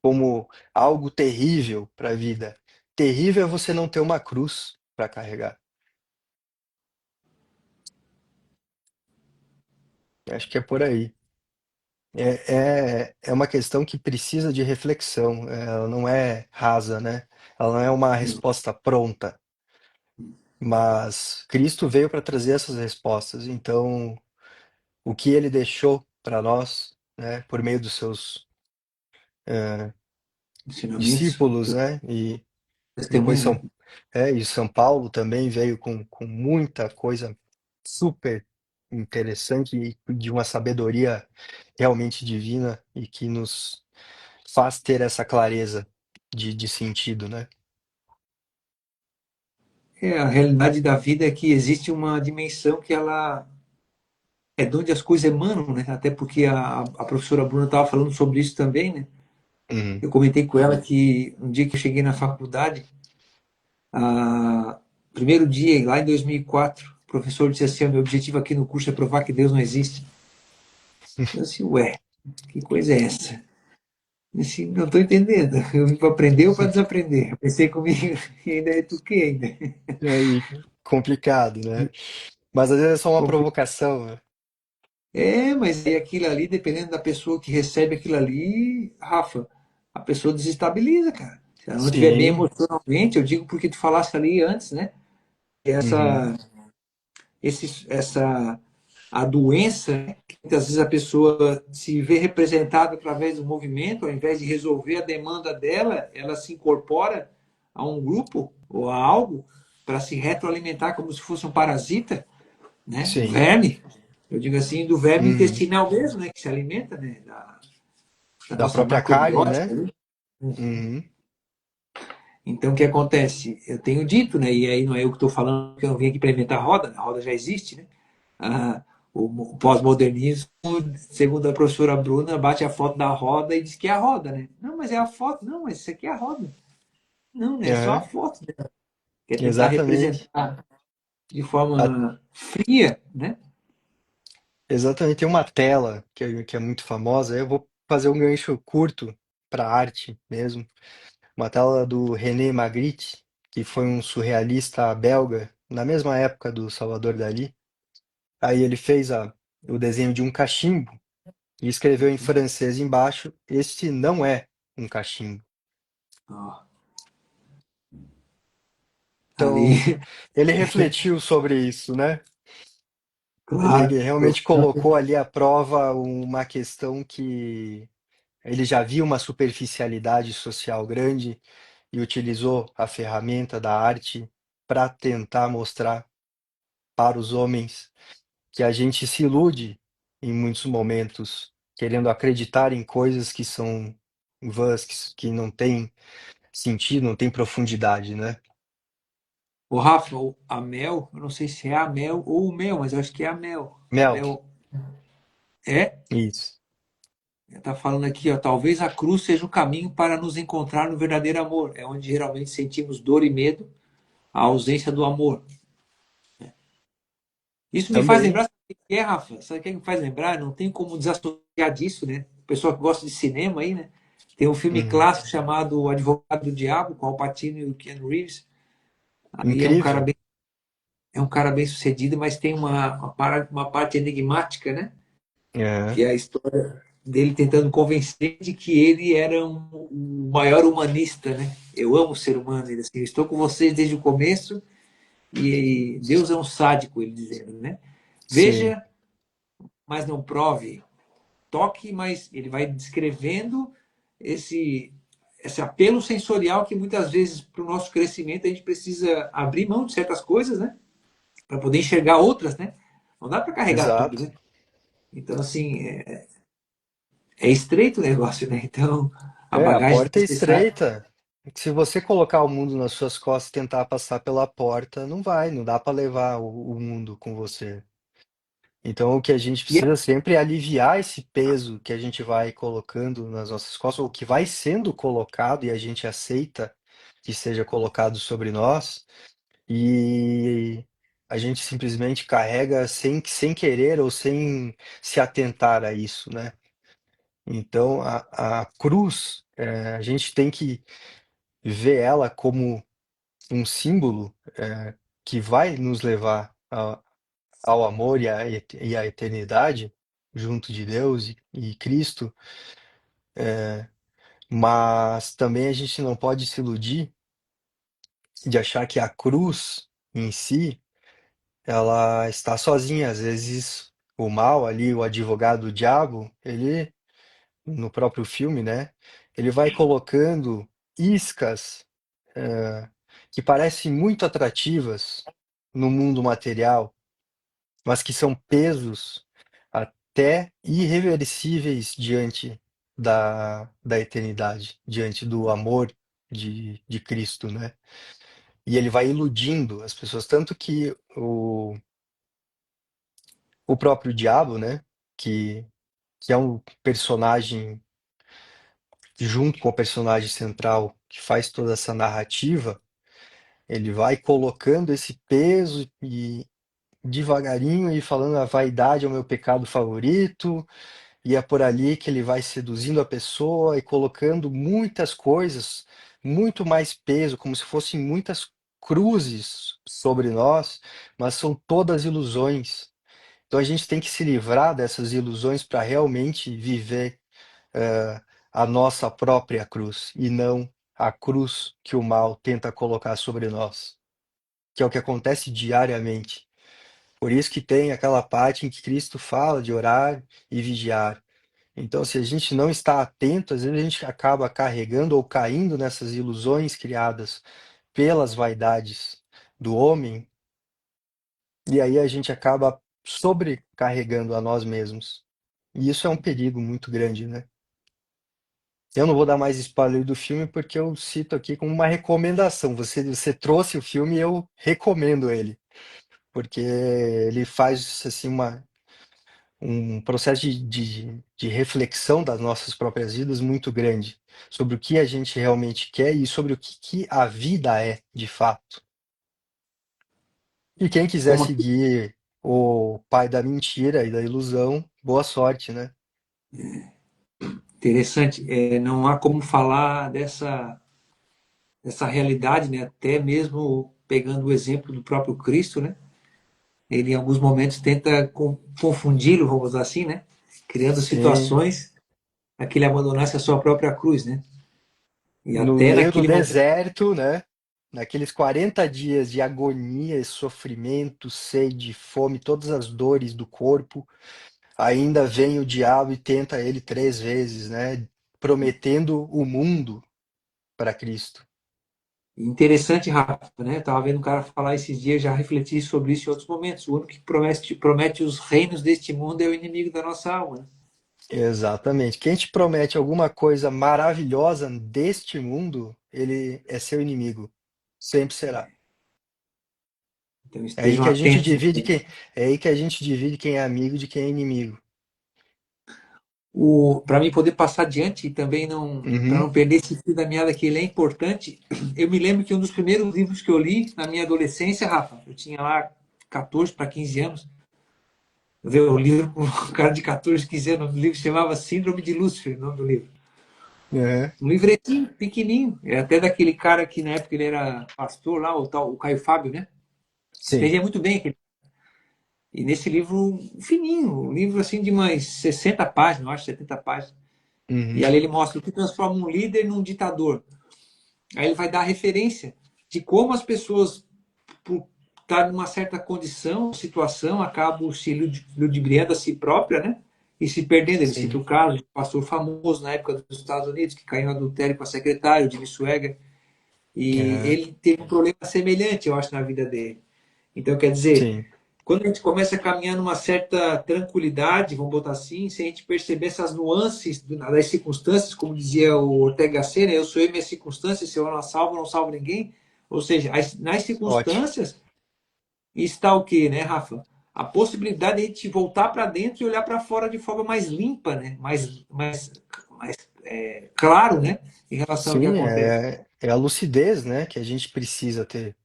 como algo terrível para a vida. Terrível é você não ter uma cruz para carregar. Acho que é por aí. é uma questão que precisa de reflexão, ela não é rasa, né? Ela não é uma resposta pronta, mas Cristo veio para trazer essas respostas. Então, o que ele deixou para nós, né, por meio dos seus Ensinamentos, discípulos, né, e depois testemunho, né? e São Paulo também veio com muita coisa super interessante e de uma sabedoria realmente divina e que nos faz ter essa clareza de sentido, né? A realidade da vida é que existe uma dimensão que ela é de onde as coisas emanam, né? Até porque a professora Bruna estava falando sobre isso também, né? Uhum. Eu comentei com ela que um dia que eu cheguei na faculdade, primeiro dia, lá em 2004, o professor disse assim: o meu objetivo aqui no curso é provar que Deus não existe. Eu disse, ué, que coisa é essa? Eu disse, não estou entendendo. Eu vim para aprender ou para desaprender? Eu pensei comigo e ainda retuquei ainda. E aí, complicado, né? Mas às vezes é só uma provocação, né? Mas aí aquilo ali, dependendo da pessoa que recebe aquilo ali, Rafa, a pessoa desestabiliza, cara. Se ela não estiver bem Sim. emocionalmente, eu digo porque tu falaste ali antes, né? Uhum. Essa, essa a doença, né? Que muitas vezes a pessoa se vê representada através do movimento, ao invés de resolver a demanda dela, ela se incorpora a um grupo ou a algo para se retroalimentar como se fosse um parasita, né? Um Sim. verme. Eu digo assim, do verme Uhum. intestinal mesmo, né? Que se alimenta, né? Da Da nossa própria carne, macrobiótica. né? Uhum. Então, o que acontece? Eu tenho dito, né? E aí não é eu que estou falando, que eu não vim aqui para inventar a roda, né? A roda já existe, né? Ah, o pós-modernismo, segundo a professora Bruna, bate a foto da roda e diz que é a roda, né? Não, mas é a foto. Não, mas isso aqui é a roda. Não, né? É só a Aham. foto, né? Quer tentar Exatamente. representar de A- forma fria, né? Exatamente. Tem uma tela que é muito famosa. Eu vou fazer um gancho curto para arte mesmo. Uma tela do René Magritte, que foi um surrealista belga, na mesma época do Salvador Dalí. Aí ele fez o desenho de um cachimbo e escreveu em francês embaixo: Este não é um cachimbo. Ó, ali, Então, ele refletiu sobre isso, né? Ele claro, realmente colocou ali à prova uma questão que ele já viu uma superficialidade social grande e utilizou a ferramenta da arte para tentar mostrar para os homens que a gente se ilude em muitos momentos, querendo acreditar em coisas que são vãs, que não têm sentido, não têm profundidade, né? o Rafa, a Mel, eu não sei se é a Mel ou o Mel, mas eu acho que é a Mel. A Mel, Mel é, isso. está falando aqui, ó, talvez a cruz seja o caminho para nos encontrar no verdadeiro amor. É onde geralmente sentimos dor e medo, a ausência do amor. Isso me faz Também. lembrar, sabe o que é, Rafa? Sabe o que me faz lembrar? Não tem como desassociar disso, né? O pessoal que gosta de cinema aí, né? Tem um filme Uhum. clássico chamado O Advogado do Diabo, com o Al Pacino e o Keanu Reeves. Ali Incrível. é um cara bem sucedido, mas tem uma parte enigmática, né? É, Que é a história dele tentando convencer de que ele era o maior humanista, né? Eu amo o ser humano, ele assim, eu estou com vocês desde o começo e Deus é um sádico, ele dizendo, né? sim, Veja, mas não prove, toque, mas ele vai descrevendo esse apelo sensorial que muitas vezes para o nosso crescimento a gente precisa abrir mão de certas coisas, né? Para poder enxergar outras, né? Não dá para carregar tudo, exato. né? Então, assim, é estreito o negócio, né? Então, a É, a bagagem porta é necessária. estreita. Se você colocar o mundo nas suas costas e tentar passar pela porta, não vai, não dá para levar o mundo com você. Então, o que a gente E precisa sempre é aliviar esse peso que a gente vai colocando nas nossas costas, ou que vai sendo colocado e a gente aceita que seja colocado sobre nós, e a gente simplesmente carrega sem querer ou sem se atentar a isso, né? Então, a cruz, a gente tem que ver ela como um símbolo, que vai nos levar ao amor e à eternidade, junto de Deus e Cristo, mas também a gente não pode se iludir de achar que a cruz em si, ela está sozinha. Às vezes o mal ali, o advogado, o diabo, ele, no próprio filme, né, ele vai colocando iscas, eh, que parecem muito atrativas no mundo material, mas que são pesos até irreversíveis diante da eternidade, diante do amor de Cristo, né? E ele vai iludindo as pessoas, tanto que o próprio diabo, né? Que, que é um personagem, junto com o personagem central, que faz toda essa narrativa, ele vai colocando esse peso e devagarinho e falando a vaidade é o meu pecado favorito. E é por ali que ele vai seduzindo a pessoa e colocando muitas coisas, muito mais peso, como se fossem muitas cruzes sobre nós, mas são todas ilusões. Então a gente tem que se livrar dessas ilusões para realmente viver a nossa própria cruz e não a cruz que o mal tenta colocar sobre nós, que é o que acontece diariamente. Por isso que tem aquela parte em que Cristo fala de orar e vigiar. Então, se a gente não está atento, às vezes a gente acaba carregando ou caindo nessas ilusões criadas pelas vaidades do homem, e aí a gente acaba sobrecarregando a nós mesmos. E isso é um perigo muito grande, né? Eu não vou dar mais spoiler do filme porque eu cito aqui como uma recomendação. Você trouxe o filme e eu recomendo ele, porque ele faz assim um processo de reflexão das nossas próprias vidas muito grande, sobre o que a gente realmente quer e sobre o que a vida é, de fato. E quem quiser Como seguir o pai da mentira e da ilusão, boa sorte, né? interessante, não há como falar dessa realidade, né? Até mesmo pegando o exemplo do próprio Cristo, né? Ele em alguns momentos tenta confundi-lo, vamos dizer assim, né? Criando Sim, situações para que ele abandonasse a sua própria cruz, né? E no até meio do naquele momento, deserto, né? Naqueles 40 dias de agonia, e sofrimento, sede, fome, todas as dores do corpo, ainda vem o diabo e tenta ele 3 vezes, né? Prometendo o mundo para Cristo. interessante, Rafa, né? Eu tava vendo um cara falar esses dias, já refleti sobre isso em outros momentos. O único que promete os reinos deste mundo é o inimigo da nossa alma, né? Exatamente. Quem te promete alguma coisa maravilhosa deste mundo, ele é seu inimigo. Sempre será. Então É aí estejam que a gente atentos. divide quem, é aí que a gente divide quem é amigo de quem é inimigo. Para mim poder passar adiante e também não para Uhum, não perder esse fio da meada que ele é importante, eu me lembro que um dos primeiros livros que eu li na minha adolescência, Rafa, eu tinha lá 14 para 15 anos, eu livro com um cara de 14, 15 anos, o livro se chamava Síndrome de Lúcifer, o nome do livro. uhum, Um livretinho pequenininho, é até daquele cara que na época ele era pastor lá, o tal, o Caio Fábio, né? sim. Escrevia muito bem. E nesse livro fininho, um livro assim de umas 60 páginas, eu acho, 70 páginas. E Uhum, ali ele mostra o que transforma um líder num ditador. Aí ele vai dar a referência de como as pessoas, por estar numa certa condição, situação, acabam se ludibriando a si própria, né? E se perdendo. Ele cita sim. o caso de um pastor famoso na época dos Estados Unidos, que caiu em adultério com a secretária, o Jimmy Swaggart, e Uhum, ele teve um problema semelhante, eu acho, na vida dele. Então, quer dizer, sim. quando a gente começa a caminhar numa certa tranquilidade, vamos botar assim, se a gente perceber essas nuances das circunstâncias, como dizia o Ortega Gasset, né? Eu sou eu e minhas circunstâncias, se eu não salvo, não salvo ninguém. Ou seja, nas Ótimo. circunstâncias está o quê, né, Rafa? A possibilidade de a gente voltar para dentro e olhar para fora de forma mais limpa, né? Mais claro, né? Em relação ao que Sim, acontece. é a lucidez, né, que a gente precisa ter,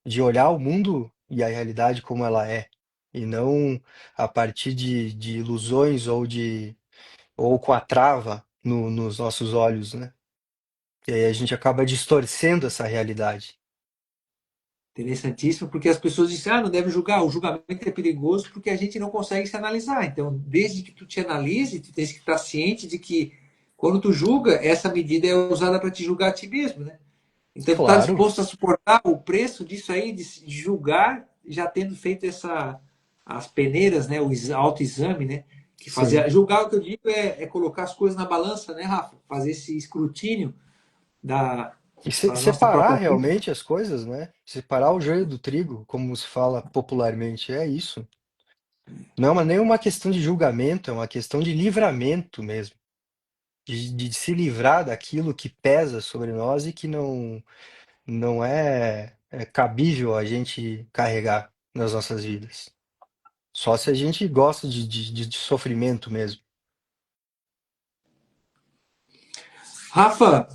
de olhar o mundo e a realidade como ela é, e não a partir de ilusões ou com a trava nos nossos olhos, né? E aí a gente acaba distorcendo essa realidade. Interessantíssimo, porque as pessoas dizem, ah, não deve julgar, o julgamento é perigoso porque a gente não consegue se analisar. Então, desde que tu te analise, tu tens que estar ciente de que quando tu julga, essa medida é usada para te julgar a ti mesmo, né? Então, tu está Claro, disposto a suportar o preço disso aí, de julgar, já tendo feito as peneiras, né, o autoexame, né? Que sim. fazer, julgar, o que eu digo, é colocar as coisas na balança, né, Rafa? Fazer esse escrutínio da, E da nossa separar própria vida. realmente as coisas, né? Separar o joio do trigo, como se fala popularmente, é isso. Não é nem uma questão de julgamento, é uma questão de livramento mesmo. De se livrar daquilo que pesa sobre nós e que não é cabível a gente carregar nas nossas vidas. Só se a gente gosta de sofrimento mesmo. Rafa,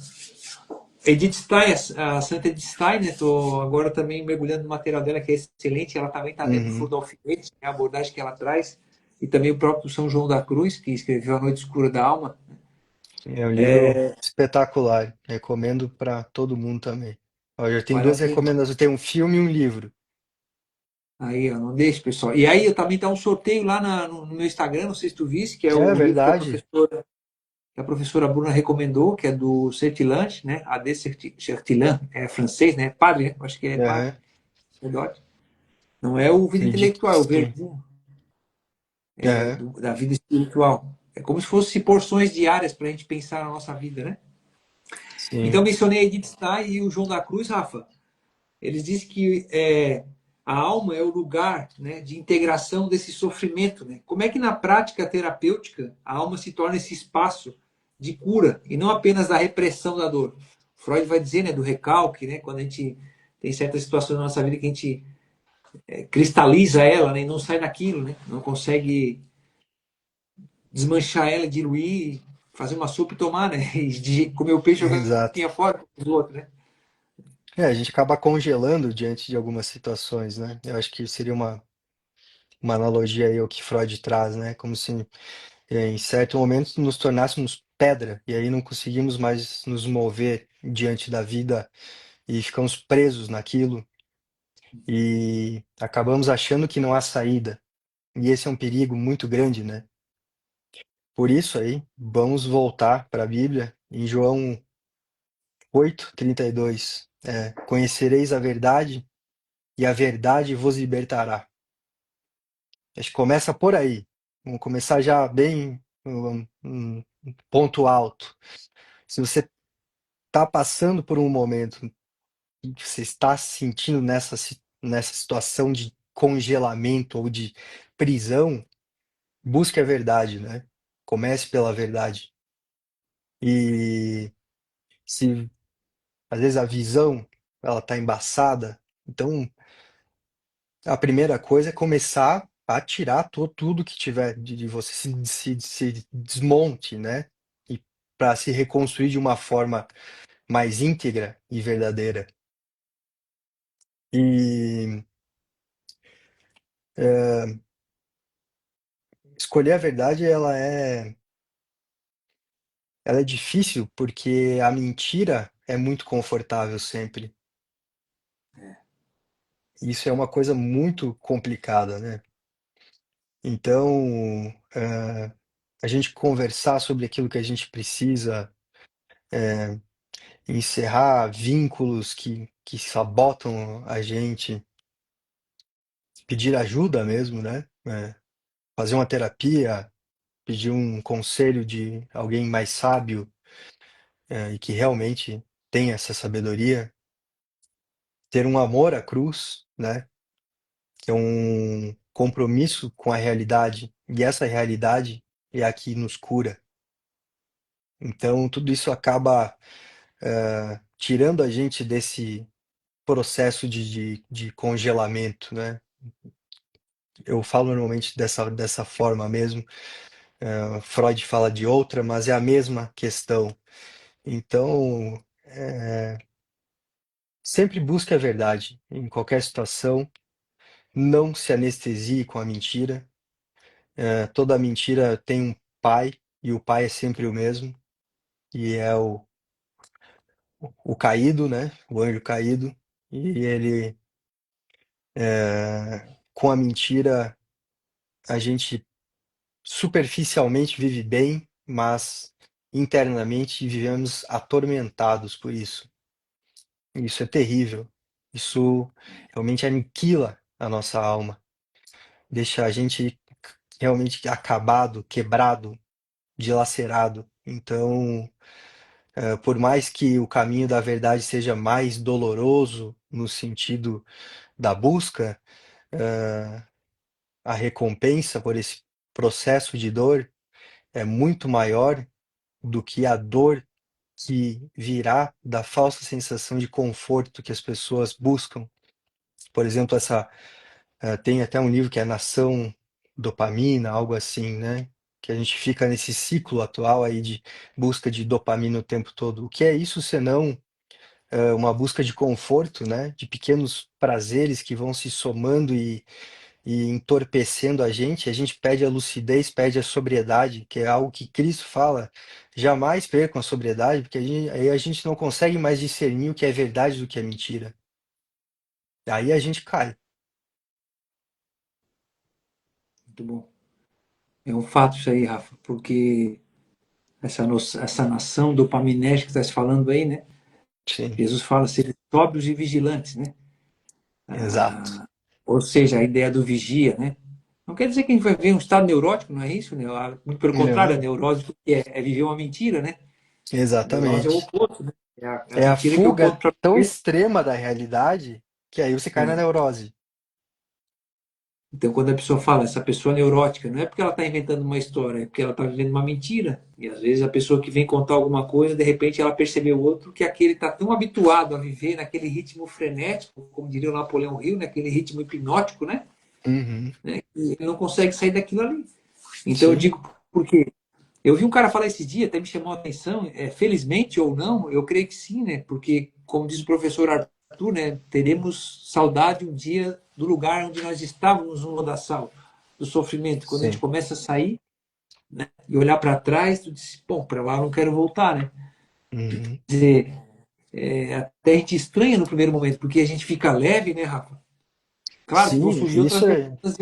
Edith Stein, a Santa Edith Stein, né? Tô agora também mergulhando no material dela, que é excelente. Ela também está dentro do Furo Uhum. do Alfinete, né, a abordagem que ela traz. E também o próprio São João da Cruz, que escreveu A Noite Escura da Alma. É um livro espetacular. Recomendo para todo mundo também. Ó, eu tenho Vale a duas pena. recomendações. Tem um filme e um livro. Aí, ó, não deixe, pessoal. E aí, eu também tá um sorteio lá no meu Instagram, não sei se tu viste, que é É o livro verdade. que a professora Bruna recomendou, que é do Sertilange, né? A.D. Sertilan, é francês, né? Padre, né? Acho que ele é padre, Aham. sacerdote. Não é o vida Acredito que intelectual, é o sim. verdinho Aham. da vida espiritual. É como se fossem porções diárias para a gente pensar na nossa vida, né? Então, Sim. mencionei a Edith Stein e o João da Cruz, Rafa. Eles dizem que a alma é o lugar, né, de integração desse sofrimento. Né? Como é que na prática terapêutica a alma se torna esse espaço de cura e não apenas da repressão da dor? Freud vai dizer, né, do recalque, né, quando a gente tem certas situações na nossa vida que a gente cristaliza ela, né, e não sai daquilo, né, não consegue desmanchar ela, diluir, fazer uma sopa e tomar, né, e comer o peixe e jogar a Exato. espinha fora do outro, né? É, a gente acaba congelando diante de algumas situações, né? Eu acho que seria uma analogia aí ao que Freud traz, né? Como se em certo momento nos tornássemos pedra e aí não conseguimos mais nos mover diante da vida e ficamos presos naquilo e acabamos achando que não há saída. E esse é um perigo muito grande, né? Por isso aí, vamos voltar para a Bíblia em João 8:32. Conhecereis a verdade e a verdade vos libertará. Acho que começa por aí. Vamos começar já bem um ponto alto. Se você está passando por um momento em que você está se sentindo nessa situação de congelamento ou de prisão, busque a verdade, né? Comece pela verdade. E se às vezes a visão ela está embaçada, então a primeira coisa é começar a tirar tudo que tiver de você, se desmonte, né? E para se reconstruir de uma forma mais íntegra e verdadeira. E escolher a verdade, ela é difícil porque a mentira é muito confortável sempre. Isso é uma coisa muito complicada, né? Então, a gente conversar sobre aquilo que a gente precisa, encerrar vínculos que sabotam a gente, pedir ajuda mesmo, né? Fazer uma terapia, pedir um conselho de alguém mais sábio, e que realmente tenha essa sabedoria, ter um amor à cruz, né? É um compromisso com a realidade, e essa realidade é a que nos cura. Então, tudo isso acaba tirando a gente desse processo de congelamento, né? Eu falo normalmente dessa forma mesmo. Freud fala de outra, mas é a mesma questão. Então, sempre busque a verdade em qualquer situação. Não se anestesie com a mentira. Toda mentira tem um pai, e o pai é sempre o mesmo, e é o caído, né? O anjo caído. E ele Com a mentira, a gente superficialmente vive bem, mas internamente vivemos atormentados por isso. Isso é terrível. Isso realmente aniquila a nossa alma, deixa a gente realmente acabado, quebrado, dilacerado. Então, por mais que o caminho da verdade seja mais doloroso no sentido da busca, eh, a recompensa por esse processo de dor é muito maior do que a dor que virá da falsa sensação de conforto que as pessoas buscam. Por exemplo, tem até um livro que é Nação Dopamina, algo assim, né? Que a gente fica nesse ciclo atual aí de busca de dopamina o tempo todo. O que é isso senão uma busca de conforto, né? De pequenos prazeres que vão se somando e entorpecendo a gente perde a lucidez, perde a sobriedade, que é algo que Cristo fala, jamais percam a sobriedade, porque aí a gente não consegue mais discernir o que é verdade do que é mentira. Aí a gente cai. Muito bom. É um fato isso aí, Rafa, porque essa nação dopaminérgica que está se falando aí, né? Sim, Jesus fala ser sóbrios e vigilantes, né? exato. Ou seja, a ideia do vigia, né? Não quer dizer que a gente vai ver um estado neurótico, não é isso, né? Muito pelo contrário, a Não, neurose é viver uma mentira, né? A neurose é o exatamente. oposto, né? É a É a mentira que eu conto fuga para tão você. extrema da realidade que aí você cai na É. neurose. Então, quando a pessoa fala, essa pessoa é neurótica, não é porque ela está inventando uma história, é porque ela está vivendo uma mentira. E às vezes a pessoa que vem contar alguma coisa, de repente ela percebeu outro que aquele está tão habituado a viver naquele ritmo frenético, como diria o Napoleão Hill, naquele ritmo hipnótico, Uhum, né? E ele não consegue sair daquilo ali. Então eu sim, digo, porque eu vi um cara falar esse dia, até me chamou a atenção, felizmente ou não, eu creio que sim, né? Porque, como diz o professor Arthur, né? Teremos saudade um dia do lugar onde nós estávamos no lodaçal, do sofrimento. Quando a gente sim. começa a sair, né? E olhar para trás, tu diz, bom, para lá eu não quero voltar, né? Uhum. Quer dizer, até a gente estranha no primeiro momento, porque a gente fica leve, né, Rafa? Claro que vão Sim, surgir outras isso é demandas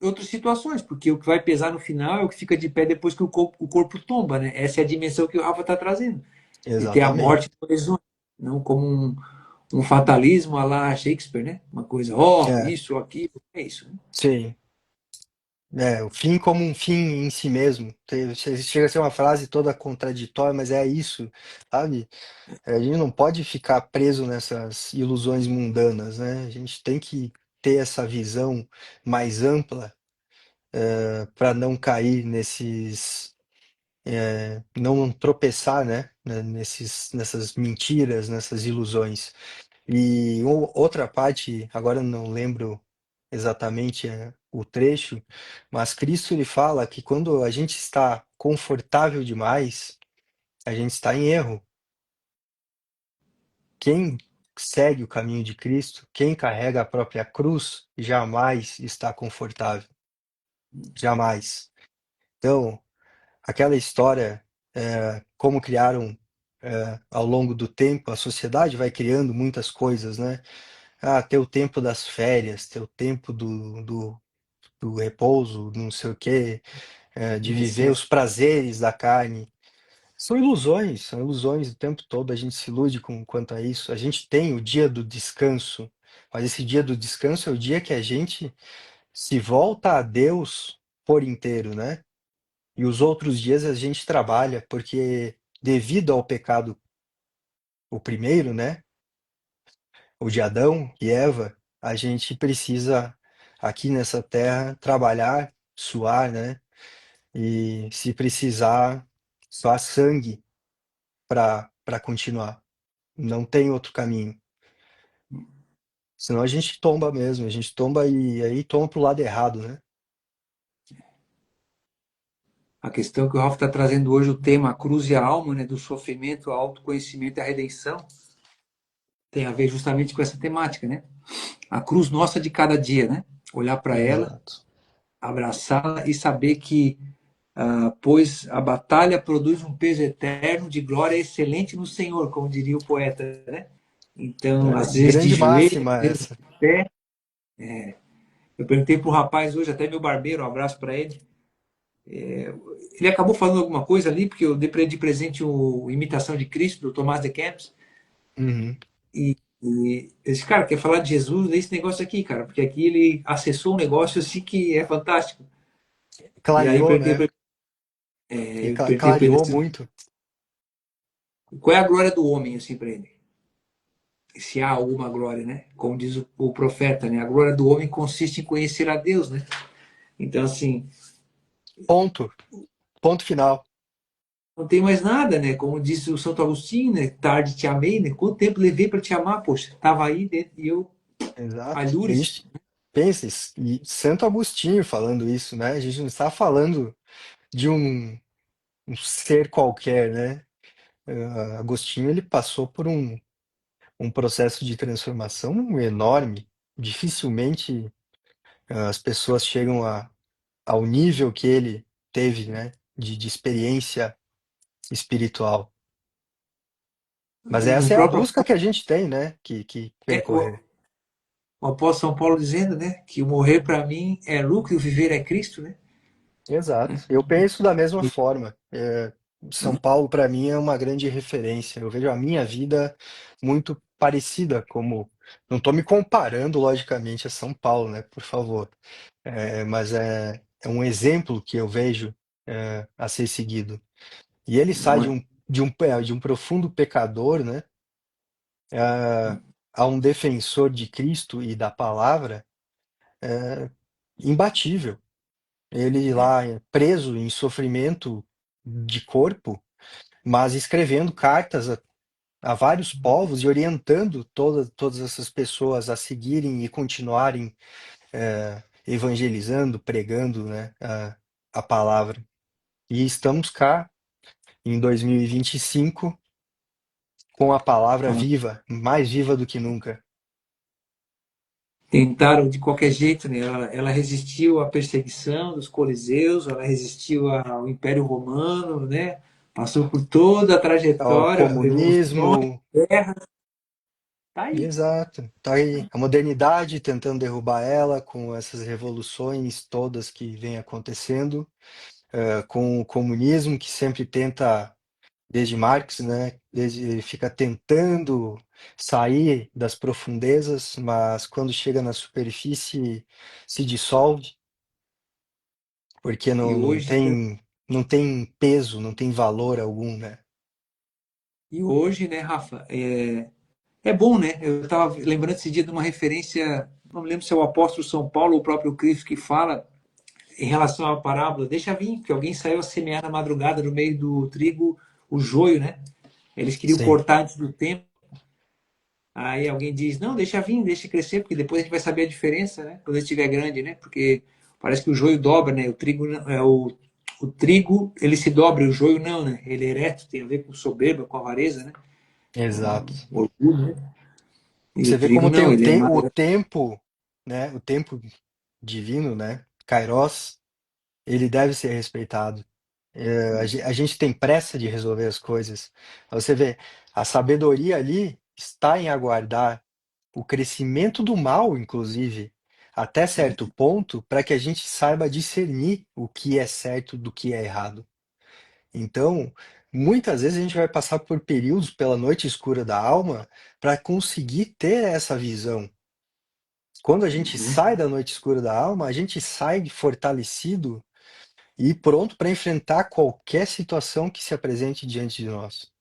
e outras situações, porque o que vai pesar no final é o que fica de pé depois que o corpo tomba, né? Essa é a dimensão que o Rafa está trazendo, de ter a exatamente. morte no horizonte, não como um fatalismo à la Shakespeare, né? Uma coisa, ó, É, isso, aquilo, é isso, né? sim. É, o fim como um fim em si mesmo. Chega a ser uma frase toda contraditória, mas é isso, sabe? A gente não pode ficar preso nessas ilusões mundanas, né? A gente tem que ter essa visão mais ampla para não cair não tropeçar, né? Nessas mentiras, nessas ilusões. E outra parte, agora eu não lembro exatamente o trecho, mas Cristo ele fala que quando a gente está confortável demais, a gente está em erro. Quem segue o caminho de Cristo, quem carrega a própria cruz, jamais está confortável. Jamais. Então, aquela história, como criaram ao longo do tempo, a sociedade vai criando muitas coisas, né? Ah, ter o tempo das férias, ter o tempo do repouso, não sei o quê, de Um viver os recesso. prazeres da carne. São ilusões o tempo todo, a gente se ilude quanto a isso. A gente tem o dia do descanso, mas esse dia do descanso é o dia que a gente se volta a Deus por inteiro, né? E os outros dias a gente trabalha, porque devido ao pecado, o primeiro, né? O de Adão e Eva, a gente precisa aqui nessa terra trabalhar, suar, né? E se precisar, suar sangue para continuar. Não tem outro caminho. Senão a gente tomba mesmo, a gente tomba e aí toma pro lado errado, né? A questão que o Rafa está trazendo hoje, o tema a cruz e a alma, né? Do sofrimento, ao autoconhecimento e a redenção, tem a ver justamente com essa temática, né? A cruz nossa de cada dia, né? Olhar para ela, Exato. abraçá-la e saber que, pois a batalha produz um peso eterno de glória excelente no Senhor, como diria o poeta, né? Então, É, às vezes de grande joelho, máxima às vezes essa. de pé, Eu perguntei pro rapaz hoje, até meu barbeiro, um abraço para ele. Ele acabou falando alguma coisa ali, porque eu dei para ele de presente o Imitação de Cristo, do Tomás de Kempis. Uhum. E esse cara quer falar de Jesus, desse negócio aqui, cara, porque aqui ele acessou um negócio assim que é fantástico. E aí Clareou, né? E eu perguntei para ele clareou assim, muito. qual é a glória do homem, assim, para ele? Se há alguma glória, né? Como diz o profeta, né? A glória do homem consiste em conhecer a Deus, né? Então, assim, Ponto. Ponto final. não tem mais nada, né? Como disse o Santo Agostinho, né? Tarde te amei, né? Quanto tempo levei para te amar, poxa? Tava aí dentro e eu, Exato. A alures. gente pensa, e Santo Agostinho falando isso, né? A gente não está falando de um ser qualquer, né? Agostinho ele passou por um processo de transformação enorme. Dificilmente as pessoas chegam ao nível que ele teve, né? De experiência espiritual. Mas O essa é a próprio busca que a gente tem, né? Que é, percorrer. o apóstolo São Paulo dizendo, né? Que o morrer para mim é lucro e o viver é Cristo, né? Exato. Eu penso da mesma forma. São Paulo, para mim, é uma grande referência. Eu vejo a minha vida muito parecida, como. Não estou me comparando, logicamente, a São Paulo, né? Por favor. Mas é um exemplo que eu vejo a ser seguido. E ele sai Não é? de um profundo pecador, né? A um defensor de Cristo e da palavra imbatível. Ele lá preso em sofrimento de corpo, mas escrevendo cartas a vários povos e orientando todas essas pessoas a seguirem e continuarem evangelizando, pregando, né, a palavra. E estamos cá em 2025 com a palavra viva, mais viva do que nunca. Tentaram de qualquer jeito, né? Ela resistiu à perseguição dos coliseus, ela resistiu ao Império Romano, né? Passou por toda a Ao trajetória, revoluções, comunismo, guerras, tá aí. exato. Tá aí a modernidade tentando derrubar ela com essas revoluções todas que vêm acontecendo, com o comunismo que sempre tenta, desde Marx, né, ele fica tentando sair das profundezas, mas quando chega na superfície se dissolve, porque E hoje, não tem peso, não tem valor algum, né? né, Rafa, é bom, né? Eu estava lembrando esse dia de uma referência, não me lembro se é o apóstolo São Paulo ou o próprio Cristo que fala em relação à parábola, deixa vir, que alguém saiu a semear na madrugada no meio do trigo o joio, né? Eles queriam Sim, cortar antes do tempo. Aí alguém diz, não, deixa vir, deixa crescer, porque depois a gente vai saber a diferença, né? Quando ele estiver grande, né? Porque parece que o joio dobra, né? O trigo, o trigo, ele se dobra, o joio não, né? Ele é ereto, tem a ver com soberba, com avareza, né? exato. O orgulho, né? E Você o vê trigo como tem não, ele é o mais... tempo, né? O tempo divino, né? Kairos, ele deve ser respeitado. A gente tem pressa de resolver as coisas. Você vê, a sabedoria ali está em aguardar o crescimento do mal, inclusive, até certo ponto, para que a gente saiba discernir o que é certo do que é errado. Então, muitas vezes a gente vai passar por períodos pela noite escura da alma para conseguir ter essa visão. Quando a gente sai da noite escura da alma, a gente sai fortalecido e pronto para enfrentar qualquer situação que se apresente diante de nós.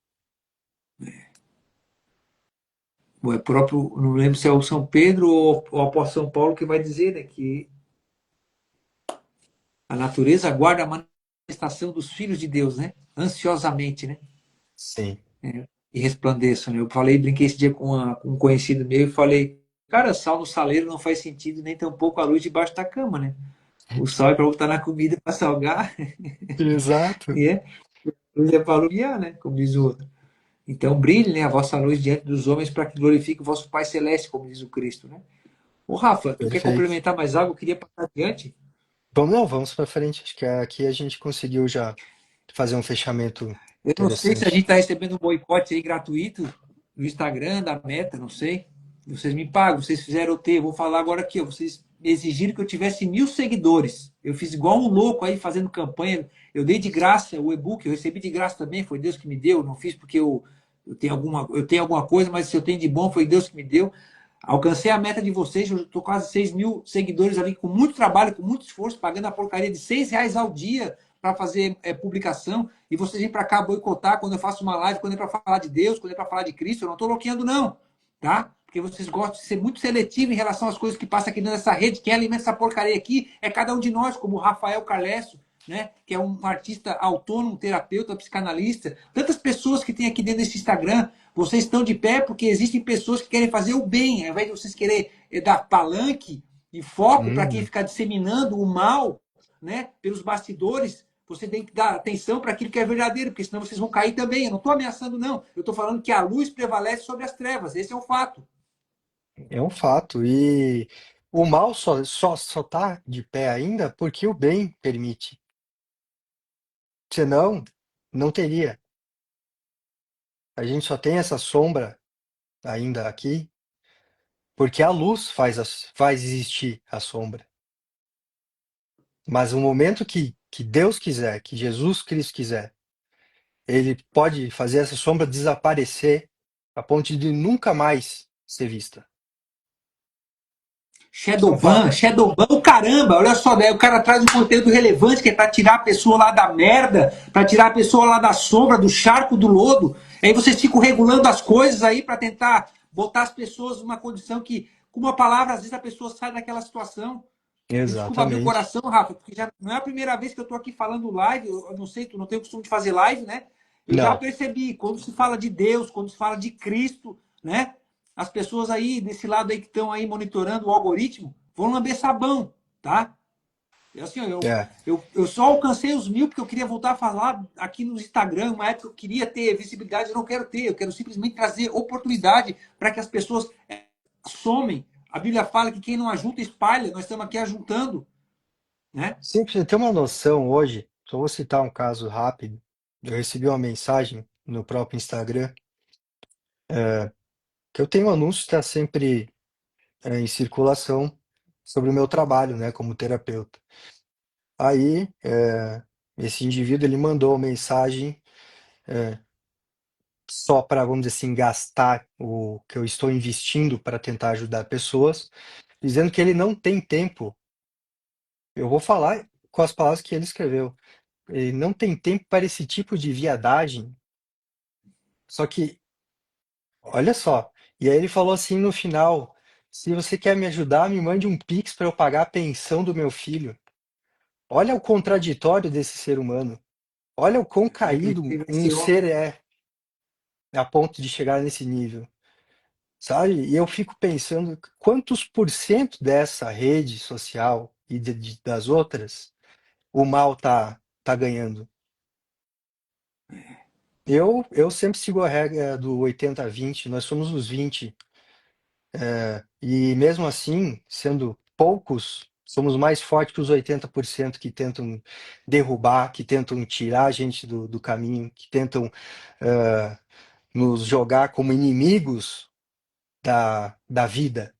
O próprio, não lembro se é o São Pedro ou o apóstolo São Paulo que vai dizer, né? Que a natureza aguarda a manifestação dos filhos de Deus, né? Ansiosamente, né? Sim, E resplandeçam, né? Eu falei, brinquei esse dia com um conhecido meu e falei, cara, sal no saleiro não faz sentido nem tampouco a luz debaixo da cama, né? O sal é para botar na comida para salgar, exato. e a luz é para alumiar, né? Como diz o outro. Então brilhe, né, a vossa luz diante dos homens para que glorifique o vosso Pai Celeste, como diz o Cristo, né? Ô Rafa, tu quer Perfeito. complementar mais algo? Eu queria passar adiante. Vamos, não, vamos para frente. Acho que aqui a gente conseguiu já fazer um fechamento Eu não sei se a gente interessante. está recebendo um boicote aí gratuito no Instagram, da Meta, não sei. Vocês me pagam, vocês fizeram eu ter. Vou falar agora aqui, ó, vocês exigiram que eu tivesse 1.000 seguidores. Eu fiz igual um louco aí fazendo campanha. Eu dei de graça o e-book, eu recebi de graça também, foi Deus que me deu. Não fiz porque eu tenho alguma coisa, mas se eu tenho de bom, foi Deus que me deu. Alcancei a meta de vocês, eu estou quase 6.000 seguidores ali, com muito trabalho, com muito esforço, pagando a porcaria de R$ 6 ao dia para fazer publicação, e vocês vêm para cá boicotar quando eu faço uma live, quando é para falar de Deus, quando é para falar de Cristo, eu não estou bloqueando, não, tá? Porque vocês gostam de ser muito seletivos em relação às coisas que passam aqui dentro dessa rede. Quem alimenta essa porcaria aqui é cada um de nós, como o Rafael Carlesso, né? Que é um artista autônomo, terapeuta, psicanalista. Tantas pessoas que tem aqui dentro desse Instagram. Vocês estão de pé porque existem pessoas que querem fazer o bem, ao invés de vocês querem dar palanque e foco para quem Uhum. ficar disseminando o mal, né? Pelos bastidores. Você tem que dar atenção para aquilo que é verdadeiro, porque senão vocês vão cair também. Eu não estou ameaçando, não. Eu estou falando que a luz prevalece sobre as trevas. Esse é o fato. É um fato. E o mal só tá de pé ainda porque o bem permite. Senão, não teria. A gente só tem essa sombra ainda aqui porque a luz faz existir a sombra. Mas o momento que Deus quiser, que Jesus Cristo quiser, ele pode fazer essa sombra desaparecer a ponto de nunca mais ser vista. Isso é um Shadowban, fato. Shadowban, o caramba, olha só, daí o cara traz um conteúdo relevante que é para tirar a pessoa lá da merda, para tirar a pessoa lá da sombra, do charco, do lodo. Aí vocês ficam regulando as coisas aí para tentar botar as pessoas numa condição que, com uma palavra, às vezes a pessoa sai daquela situação. Me desculpa abrir o Exatamente. coração, Rafa, porque já não é a primeira vez que eu estou aqui falando live. Eu não sei, tu não tem o costume de fazer live, né? Eu já Não. percebi, quando se fala de Deus, quando se fala de Cristo, né? As pessoas aí, desse lado aí que estão aí monitorando o algoritmo, vão lamber sabão, tá? Assim, É. eu só alcancei os 1.000 porque eu queria voltar a falar aqui no Instagram, uma época que eu queria ter visibilidade, eu não quero ter, eu quero simplesmente trazer oportunidade para que as pessoas somem. A Bíblia fala que quem não ajunta, espalha, nós estamos aqui ajuntando, né? Sim, pra você ter uma noção hoje, só vou citar um caso rápido. Eu recebi uma mensagem no próprio Instagram, que eu tenho um anúncio que está sempre em circulação sobre o meu trabalho, né, como terapeuta. Aí, esse indivíduo ele mandou uma mensagem só para, vamos dizer assim, gastar o que eu estou investindo para tentar ajudar pessoas, dizendo que ele não tem tempo. Eu vou falar com as palavras que ele escreveu. Ele não tem tempo para esse tipo de viadagem. Só que, olha só. E aí ele falou assim no final: se você quer me ajudar, me mande um Pix para eu pagar a pensão do meu filho. Olha o contraditório desse ser humano. Olha o quão caído Depressivo um esse homem. ser é a ponto de chegar nesse nível, sabe? E eu fico pensando quantos por cento dessa rede social e das outras o mal tá ganhando. Eu sempre sigo a regra do 80-20, nós somos os 20. E mesmo assim, sendo poucos, somos mais fortes que os 80% que tentam derrubar, que tentam tirar a gente do caminho, que tentam eh, nos jogar como inimigos da vida,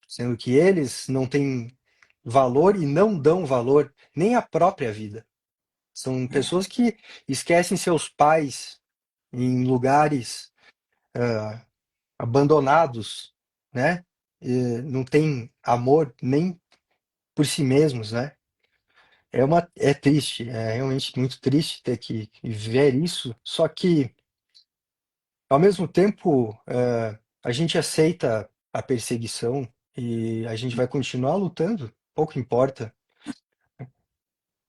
sendo que eles não têm valor e não dão valor nem à própria vida. São pessoas que esquecem seus pais em lugares abandonados, né? E não tem amor nem por si mesmos, né? É triste, é realmente muito triste ter que ver isso. Só que, ao mesmo tempo, a gente aceita a perseguição e a gente vai continuar lutando, pouco importa.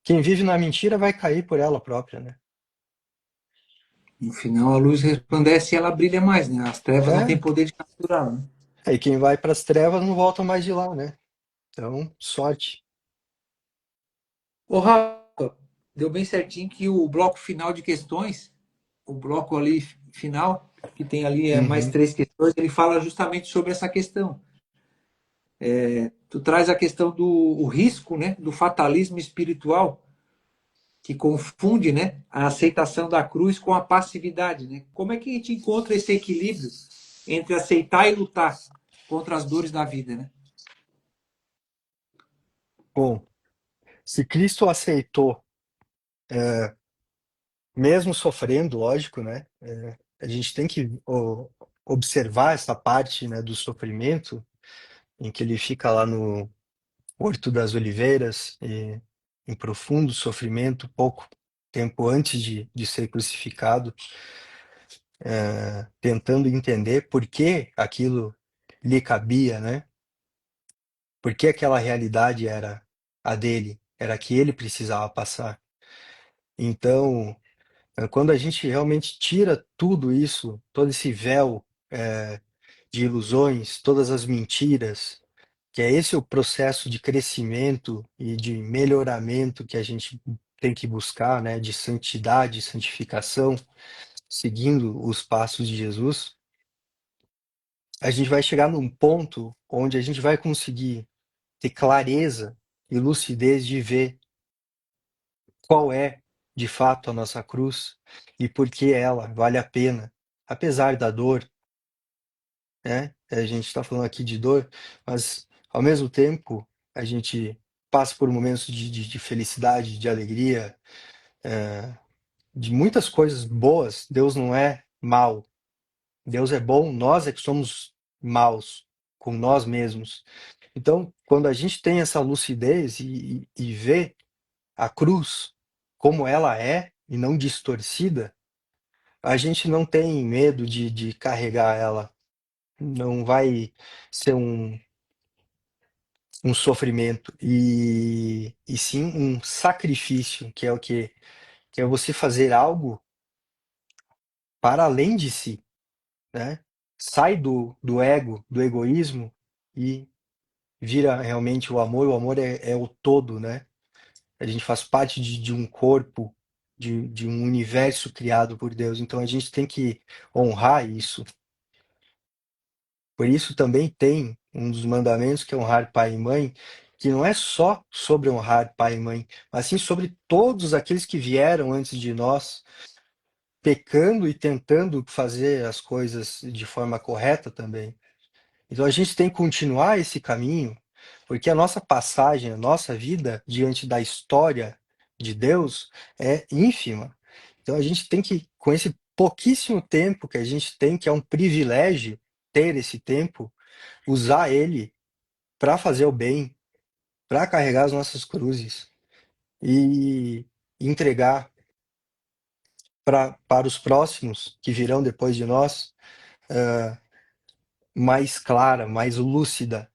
Quem vive na mentira vai cair por ela própria, né? No final, a luz resplandece e ela brilha mais, né? As trevas não têm É, poder de capturar, né? aí quem vai para as trevas não volta mais de lá, né? Então, sorte. Ô, Rafa, deu bem certinho que o bloco final de questões, o bloco ali final, que tem ali mais Uhum. 3 questões, ele fala justamente sobre essa questão. Tu traz a questão do o risco, né, do fatalismo espiritual, que confunde, né, a aceitação da cruz com a passividade, né? Como é que a gente encontra esse equilíbrio entre aceitar e lutar? contra as dores da vida, né? Bom, se Cristo aceitou, mesmo sofrendo, lógico, né? A gente tem que observar essa parte, né, do sofrimento, em que ele fica lá no Horto das Oliveiras, em profundo sofrimento, pouco tempo antes de ser crucificado, tentando entender por que aquilo lhe cabia, né? Por que aquela realidade era a dele, era a que ele precisava passar. Então, quando a gente realmente tira tudo isso, todo esse véu de ilusões, todas as mentiras, que é esse o processo de crescimento e de melhoramento que a gente tem que buscar, né, de santidade, santificação, seguindo os passos de Jesus, a gente vai chegar num ponto onde a gente vai conseguir ter clareza e lucidez de ver qual é, de fato, a nossa cruz e por que ela vale a pena, apesar da dor, né? A gente está falando aqui de dor, mas ao mesmo tempo a gente passa por momentos de felicidade, de alegria, é, de muitas coisas boas. Deus não é mau, Deus é bom, nós é que somos maus com nós mesmos. Então, quando a gente tem essa lucidez e vê a cruz como ela é e não distorcida, a gente não tem medo de carregar ela. Não vai ser um sofrimento e sim um sacrifício, que é o quê? Que é você fazer algo para além de si, né? Sai do ego, do egoísmo e vira realmente o amor é o todo, né? A gente faz parte de um corpo, de um universo criado por Deus, então a gente tem que honrar isso. Por isso também tem um dos mandamentos que é honrar pai e mãe, que não é só sobre honrar pai e mãe, mas sim sobre todos aqueles que vieram antes de nós, pecando e tentando fazer as coisas de forma correta também. Então a gente tem que continuar esse caminho, porque a nossa passagem, a nossa vida diante da história de Deus é ínfima. Então a gente tem que, com esse pouquíssimo tempo que a gente tem, que é um privilégio ter esse tempo, usar ele para fazer o bem, para carregar as nossas cruzes e entregar para os próximos que virão depois de nós, mais clara, mais lúcida,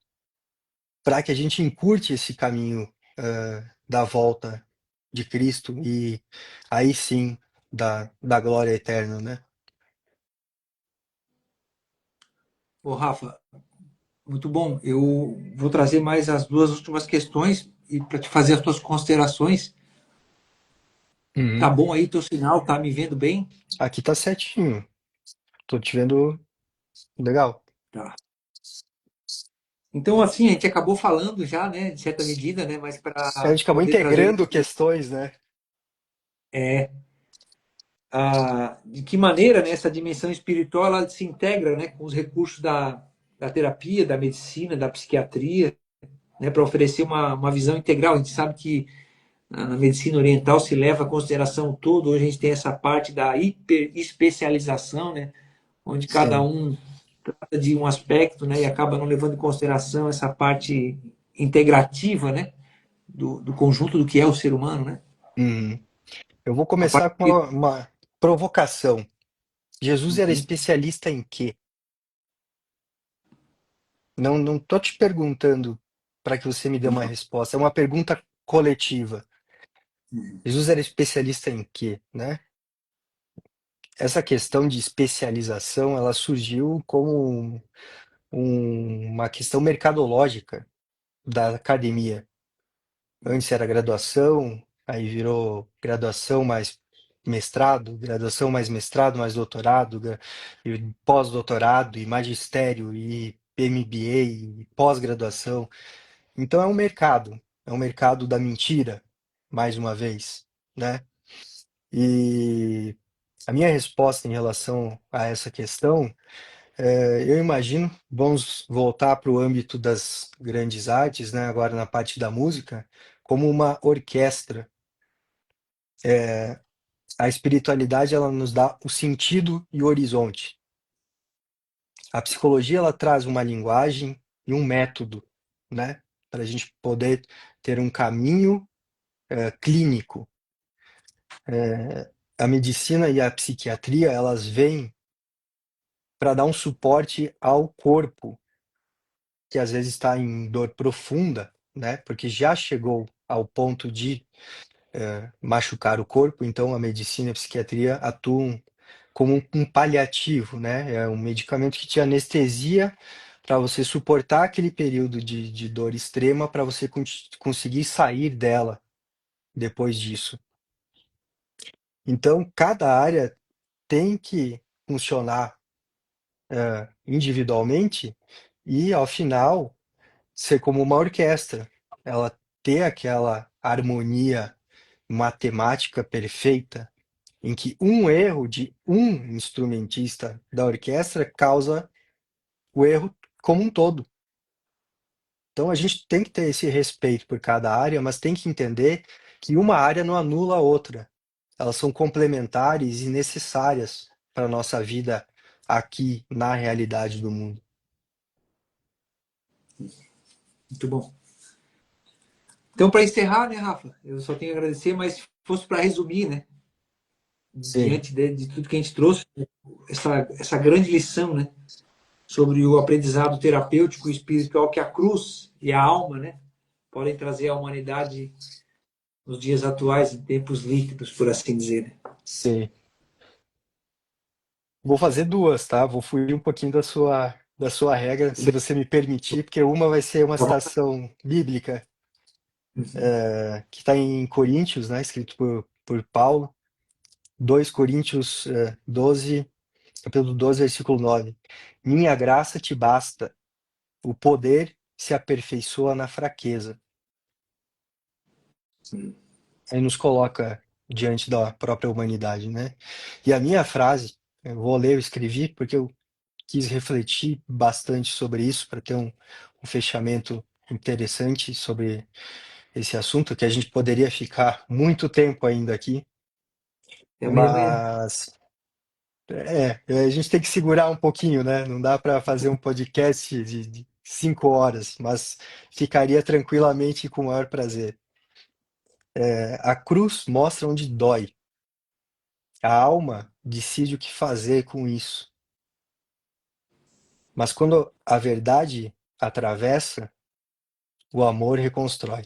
para que a gente encurte esse caminho da volta de Cristo e aí sim da glória eterna, né? Ô, Rafa, muito bom. Eu vou trazer mais as duas últimas questões e para te fazer as tuas considerações. Tá Uhum. bom aí teu sinal? Tá me vendo bem? Aqui tá certinho. Tô te vendo legal. Tá. Então, assim, a gente acabou falando já, né, de certa medida, né, mas A para gente acabou poder trazer integrando questões, né? é, de que maneira, né, essa dimensão espiritual ela se integra, né, com os recursos da terapia, da medicina, da psiquiatria, né, para oferecer uma visão integral. A gente sabe que na medicina oriental se leva à consideração todo. Hoje a gente tem essa parte da hiper especialização, né, onde cada Sim. um trata de um aspecto, né, e acaba não levando em consideração essa parte integrativa, né, do conjunto do que é o ser humano, né? Uhum. Eu vou A começar com parte uma provocação. Jesus era especialista em quê? Não tô te perguntando para que você me dê uma resposta. É uma pergunta coletiva. Jesus era especialista em quê, né? Essa questão de especialização, ela surgiu como uma questão mercadológica da academia. Antes era graduação, aí virou graduação mais graduação mais mestrado, mais doutorado, e pós-doutorado, e magistério, e MBA, e pós-graduação. Então é um mercado da mentira, mais uma vez, né? E a minha resposta em relação a essa questão Eu imagino, vamos voltar para o âmbito das grandes artes, né, agora na parte da música, como uma orquestra. A espiritualidade ela nos dá o sentido e o horizonte. A psicologia ela traz uma linguagem e um método, né, para a gente poder ter um caminho clínico. A medicina e a psiquiatria elas vêm para dar um suporte ao corpo, que às vezes está em dor profunda, né, porque já chegou ao ponto de machucar o corpo, então a medicina e a psiquiatria atuam como um paliativo, né? É um medicamento que te anestesia para você suportar aquele período de dor extrema para você conseguir sair dela depois disso. Então, cada área tem que funcionar individualmente e, ao final, ser como uma orquestra. Ela ter aquela harmonia matemática perfeita em que um erro de um instrumentista da orquestra causa o erro como um todo. Então a gente tem que ter esse respeito por cada área, mas tem que entender que uma área não anula a outra. Elas são complementares e necessárias para a nossa vida aqui na realidade do mundo. Muito bom. Então, para encerrar, né, Rafa, eu só tenho a agradecer, mas se fosse para resumir, né, Sim, diante de tudo que a gente trouxe, essa grande lição, né, sobre o aprendizado terapêutico e espiritual que a cruz e a alma, né, podem trazer à humanidade nos dias atuais, em tempos líquidos, por assim dizer. Né? sim. Vou fazer duas, tá? Vou fugir um pouquinho da sua regra, se você me permitir, porque uma vai ser uma citação bíblica que está em Coríntios, né, escrito por Paulo, 2 Coríntios 12, capítulo 12, versículo 9. Minha graça te basta, o poder se aperfeiçoa na fraqueza. Aí nos coloca diante da própria humanidade, né? E a minha frase, eu vou ler, eu escrevi, porque eu quis refletir bastante sobre isso, para ter um fechamento interessante sobre esse assunto, que a gente poderia ficar muito tempo ainda aqui, Até amanhã, amanhã. mas a gente tem que segurar um pouquinho, né? Não dá para fazer um podcast de 5 horas, mas ficaria tranquilamente com o maior prazer. A cruz mostra onde dói. A alma decide o que fazer com isso. Mas quando a verdade atravessa, o amor reconstrói.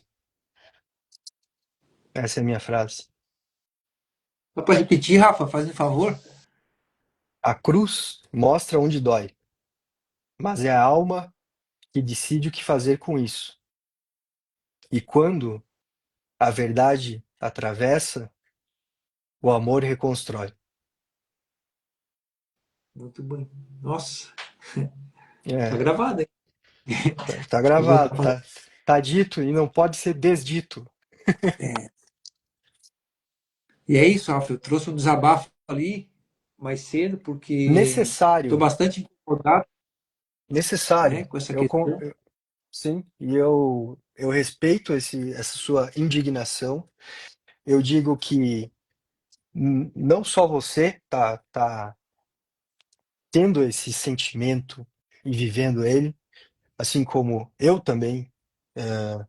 Essa é a minha frase. Só para repetir, Rafa, faz um favor. A cruz mostra onde dói, mas é a alma que decide o que fazer com isso. E quando a verdade atravessa, o amor reconstrói. Muito bem. Nossa, tá É, gravado, hein? tá Eu vou gravado, estar falando. tá dito e não pode ser desdito. É. E é isso, Rafa. Eu trouxe um desabafo ali mais cedo, porque estou Necessário, bastante incomodado, né, necessário. com essa questão. Sim, e eu respeito essa sua indignação. Eu digo que não só você tá tendo esse sentimento e vivendo ele, assim como eu também. É,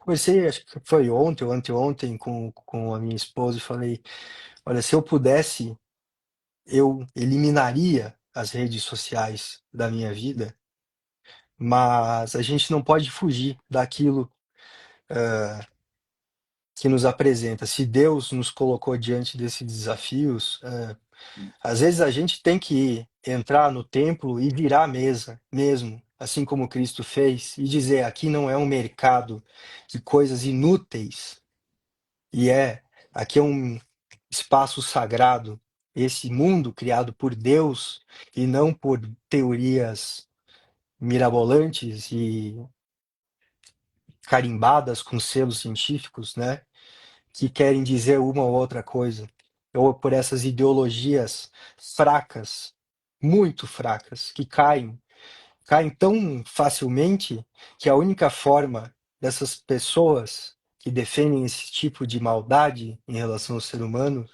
conversei, acho que foi ontem ou anteontem, com a minha esposa e falei: olha, se eu pudesse, eu eliminaria as redes sociais da minha vida, mas a gente não pode fugir daquilo que nos apresenta. Se Deus nos colocou diante desses desafios, às vezes a gente tem que entrar no templo e virar a mesa mesmo, assim como Cristo fez, e dizer: aqui não é um mercado de coisas inúteis, e aqui é um espaço sagrado. Esse mundo criado por Deus e não por teorias mirabolantes e carimbadas com selos científicos, né? Que querem dizer uma ou outra coisa, ou por essas ideologias fracas muito fracas, que caem tão facilmente que a única forma dessas pessoas que defendem esse tipo de maldade em relação ao ser humano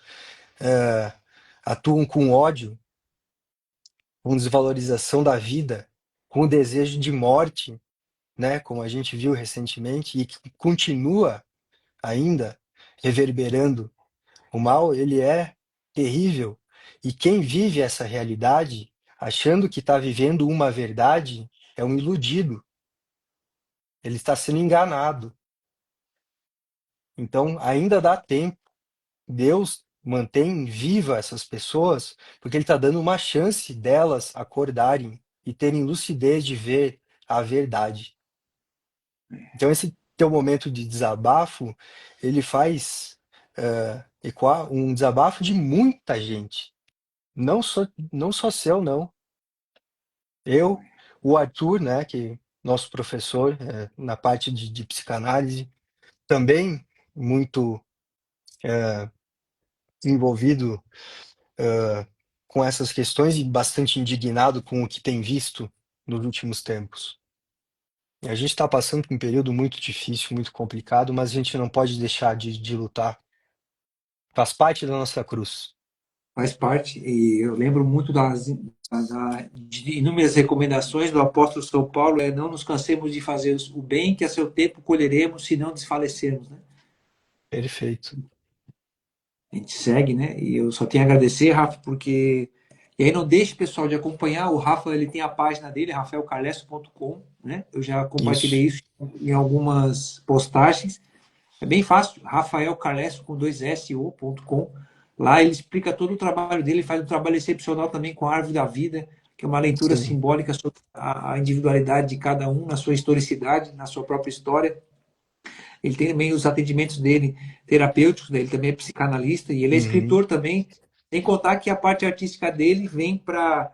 eh, atuam com ódio, com desvalorização da vida, com o desejo de morte, né, como a gente viu recentemente, e que continua ainda reverberando. O mal, ele é terrível. E quem vive essa realidade, achando que está vivendo uma verdade, é um iludido. Ele está sendo enganado. Então, ainda dá tempo. Deus mantém viva essas pessoas porque Ele está dando uma chance delas acordarem e terem lucidez de ver a verdade. Então, esse teu momento de desabafo, ele faz ecoar um desabafo de muita gente. Não só seu, não. Eu, o Arthur, né, que nosso professor na parte de psicanálise, também muito envolvido com essas questões e bastante indignado com o que tem visto nos últimos tempos. A gente está passando por um período muito difícil, muito complicado, mas a gente não pode deixar de lutar. Faz parte da nossa cruz. Faz parte, e eu lembro muito de inúmeras recomendações do apóstolo São Paulo, não nos cansemos de fazer o bem, que a seu tempo colheremos, se não desfalecermos, né? Perfeito. A gente segue, né? E eu só tenho a agradecer, Rafa, porque. E aí não deixe, pessoal, de acompanhar. O Rafa, ele tem a página dele, rafaelcarlesso.com, né? Eu já compartilhei Isso. isso em algumas postagens. É bem fácil, Rafael Carlesso com dois S, o.com. Lá ele explica todo o trabalho dele, faz um trabalho excepcional também com a Árvore da Vida, que é uma leitura Sim. simbólica sobre a individualidade de cada um, na sua historicidade, na sua própria história. Ele tem também os atendimentos dele terapêuticos, né? Ele também é psicanalista e ele é Uhum. escritor também. Sem contar que a parte artística dele vem para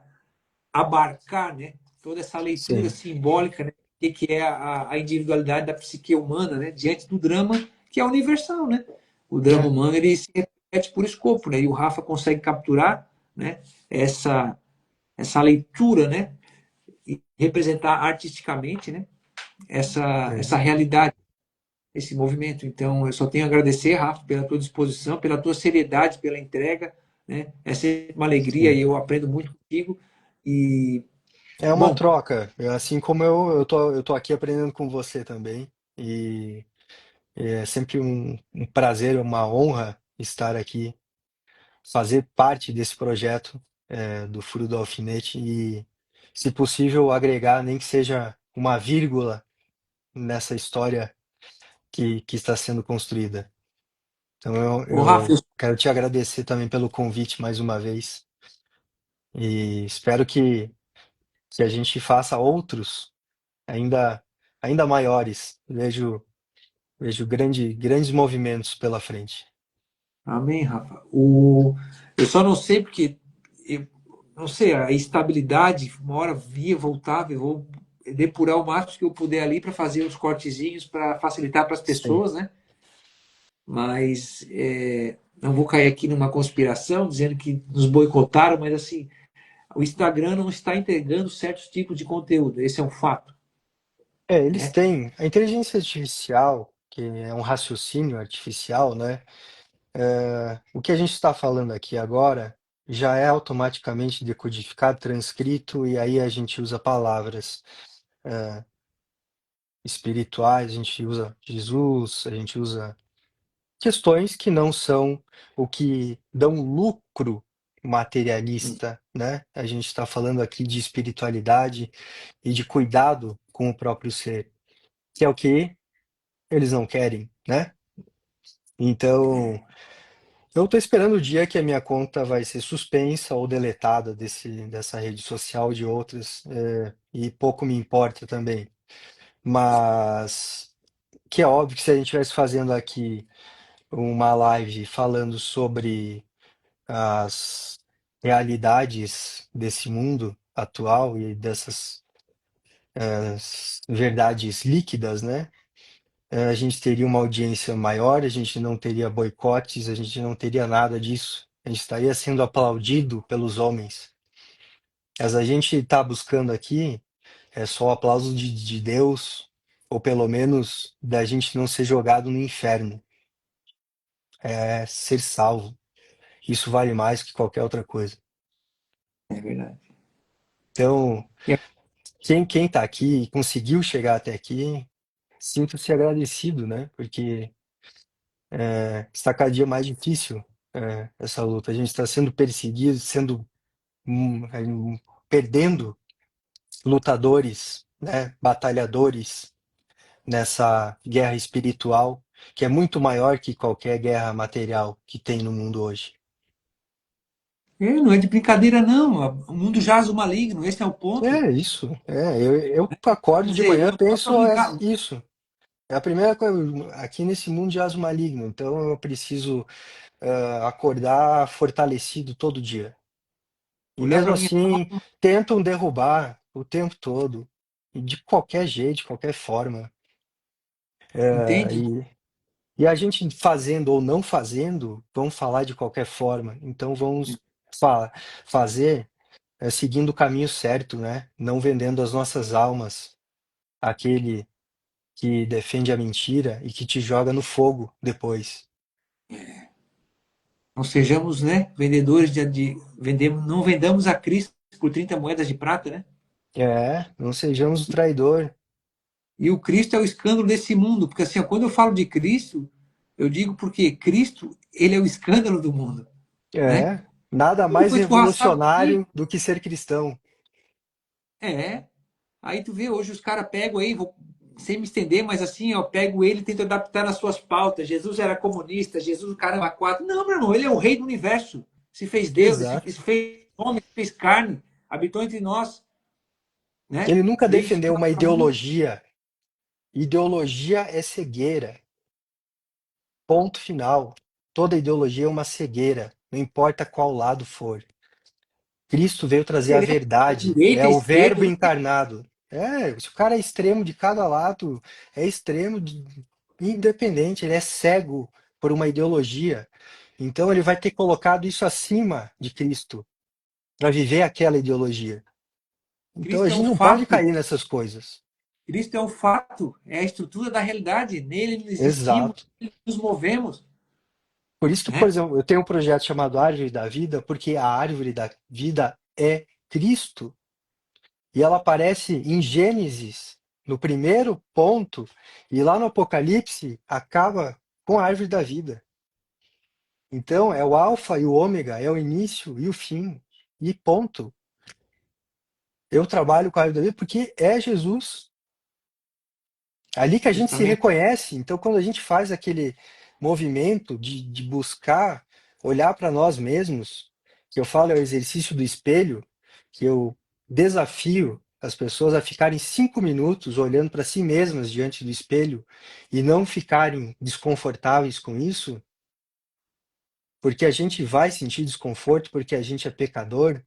abarcar, né, toda essa leitura Sim. simbólica, né, que é a individualidade da psique humana, né, diante do drama que é universal, né? O drama É, humano ele se repete por escopo, né? E o Rafa consegue capturar, né, essa leitura, né, e representar artisticamente, né, essa é. realidade, esse movimento. Então, eu só tenho a agradecer, Rafa, pela tua disposição, pela tua seriedade, pela entrega, né? É sempre uma alegria Sim. e eu aprendo muito contigo. E, É uma bom, troca. Assim como eu tô aqui aprendendo com você também. E é sempre um prazer, uma honra estar aqui, fazer parte desse projeto do Furo do Alfinete e, se possível, agregar nem que seja uma vírgula nessa história que está sendo construída. Então o Rafa, eu quero te agradecer também pelo convite mais uma vez e espero que a gente faça outros ainda, ainda maiores. Vejo grandes movimentos pela frente. amém, Rafa. Eu só não sei porque, eu, não sei, a estabilidade, uma hora via, voltava, eu vou depurar o máximo que eu puder ali para fazer os cortezinhos para facilitar para as Sim. pessoas, né? Mas não vou cair aqui numa conspiração dizendo que nos boicotaram, mas assim, o Instagram não está entregando certos tipos de conteúdo, esse é um fato, Eles né? têm a inteligência artificial, que é um raciocínio artificial, né? O que a gente está falando aqui agora já é automaticamente decodificado, transcrito, e aí a gente usa palavras espirituais, a gente usa Jesus, a gente usa questões que não são o que dão lucro materialista, né? A gente está falando aqui de espiritualidade e de cuidado com o próprio ser, que é o que eles não querem, né? Então, eu estou esperando o dia que a minha conta vai ser suspensa ou deletada dessa rede social de outras, e pouco me importa também. Mas que é óbvio que se a gente estivesse fazendo aqui uma live falando sobre as realidades desse mundo atual e dessas verdades líquidas, né? A gente teria uma audiência maior, a gente não teria boicotes, a gente não teria nada disso. A gente estaria sendo aplaudido pelos homens. Mas a gente está buscando aqui é só o aplauso de Deus, ou pelo menos da gente não ser jogado no inferno, é ser salvo. Isso vale mais que qualquer outra coisa. É verdade. Então, E é- quem está aqui e conseguiu chegar até aqui, sinta-se agradecido, né? Porque está cada dia mais difícil essa luta. A gente está sendo perseguido, perdendo lutadores, né? Batalhadores nessa guerra espiritual, que é muito maior que qualquer guerra material que tem no mundo hoje. não é de brincadeira, não. O mundo jaz o maligno, esse é o ponto. É isso. Eu acordo Quer de dizer, manhã não e dá para penso brincar. isso. É a primeira coisa. Aqui nesse mundo jaz o maligno, então eu preciso acordar fortalecido todo dia. E Olhar mesmo para minha assim, alma, tentam derrubar o tempo todo, e de qualquer jeito, de qualquer forma. É, entende? e a gente fazendo ou não fazendo, vão falar de qualquer forma. Então vamos fa fazer seguindo o caminho certo, né? Não vendendo as nossas almas àquele que defende a mentira e que te joga no fogo depois. Não sejamos, né, vendedores vendemos, não vendamos a Cristo por 30 moedas de prata, né? Não sejamos o traidor. E o Cristo é o escândalo desse mundo, porque assim, ó, quando eu falo de Cristo, eu digo porque Cristo, ele é o escândalo do mundo, né? É, nada Ele mais foi escorraçado aqui. revolucionário do que ser cristão. É. Aí tu vê, hoje os caras pegam aí, vou sem me estender, mas assim, ó, pego ele e tento adaptar nas suas pautas. Jesus era comunista, Jesus o caramba quatro. Não, meu irmão, ele é o rei do universo. Se fez Deus, se Exato. fez homem, se fez carne, habitou entre nós, né? Ele nunca Veio se defendeu tornar uma um. ideologia. Ideologia é cegueira. Ponto final. Toda ideologia é uma cegueira, não importa qual lado for. Cristo veio trazer a Diferença da verdade, é direita, o esquerda, Verbo não tem encarnado. Se o cara é extremo de cada lado, é extremo independente, ele é cego por uma ideologia. Então ele vai ter colocado isso acima de Cristo para viver aquela ideologia. Então a Cristo é um gente não pode fato. cair nessas coisas. Cristo é um fato, é a estrutura da realidade. Nele existimos, Exato. nele nos movemos, Por isso que, por né? exemplo, eu tenho um projeto chamado Árvore da Vida, porque a árvore da vida é Cristo. E ela aparece em Gênesis, no primeiro ponto, e lá no Apocalipse acaba com a árvore da vida. Então, é o alfa e o ômega, é o início e o fim. E ponto. Eu trabalho com a árvore da vida porque é Jesus. É ali que a gente se Justamente. reconhece. Então, quando a gente faz aquele movimento de buscar olhar para nós mesmos, que eu falo é o exercício do espelho, que eu desafio as pessoas a ficarem 5 minutos olhando para si mesmas diante do espelho e não ficarem desconfortáveis com isso, porque a gente vai sentir desconforto porque a gente é pecador.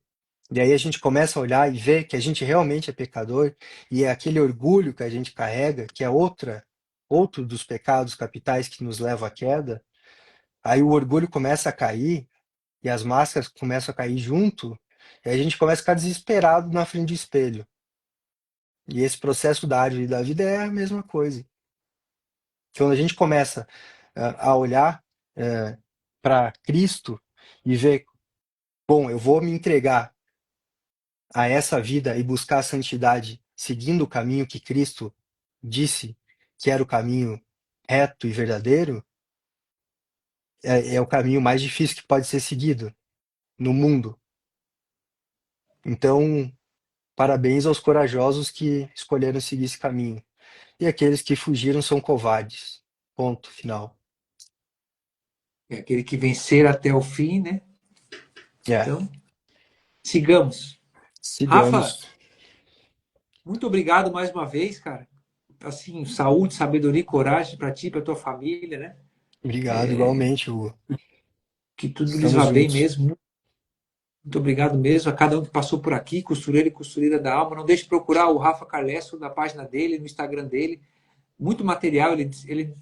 E aí a gente começa a olhar e ver que a gente realmente é pecador, e é aquele orgulho que a gente carrega, que é outro dos pecados capitais que nos leva à queda. Aí o orgulho começa a cair, e as máscaras começam a cair junto, e aí a gente começa a ficar desesperado na frente do espelho. E esse processo da árvore da vida é a mesma coisa. Quando a gente começa a olhar para Cristo e ver, bom, eu vou me entregar a essa vida e buscar a santidade seguindo o caminho que Cristo disse que era o caminho reto e verdadeiro, é o caminho mais difícil que pode ser seguido no mundo. Então, parabéns aos corajosos que escolheram seguir esse caminho. E aqueles que fugiram são covardes. Ponto final. É aquele que vencer até o fim, né? É, Então, sigamos. Rafa, sigamos. muito obrigado mais uma vez, cara. Assim, saúde, sabedoria e coragem para ti, para tua família, né? Obrigado, igualmente, Hugo. Que tudo lhes Estamos vá bem juntos. mesmo. Muito obrigado mesmo a cada um que passou por aqui, costureiro e costureira da alma. Não deixe de procurar o Rafa Carlesso na página dele, no Instagram dele. Muito material, ele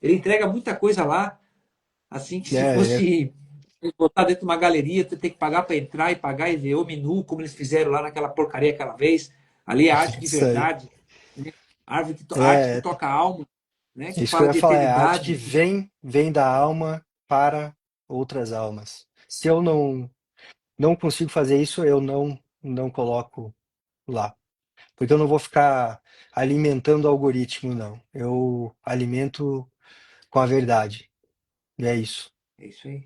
entrega muita coisa lá. Assim que se É, é, fosse. botar dentro de uma galeria, tu tem que pagar para entrar e pagar e ver o menu, como eles fizeram lá naquela porcaria aquela vez. Ali é arte de Isso aí. verdade, né? Arte que É, toca a alma, né? Que isso que eu fala ia de falar, é a arte que eternidade. vem da alma para outras almas. Se eu não consigo fazer isso, eu não coloco lá. Porque eu não vou ficar alimentando o algoritmo, não. Eu alimento com a verdade. E é isso. É isso aí.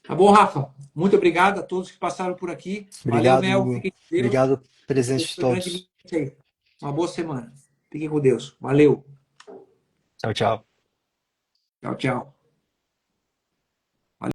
Tá bom, Rafa? Muito obrigado a todos que passaram por aqui. Valeu, Obrigado, Mel. Hugo. Fiquem com Deus. Obrigado, presente de Abençoe todos. grandemente aí. Uma boa semana. Fiquem com Deus. Valeu. Tchau, tchau. Tchau, tchau.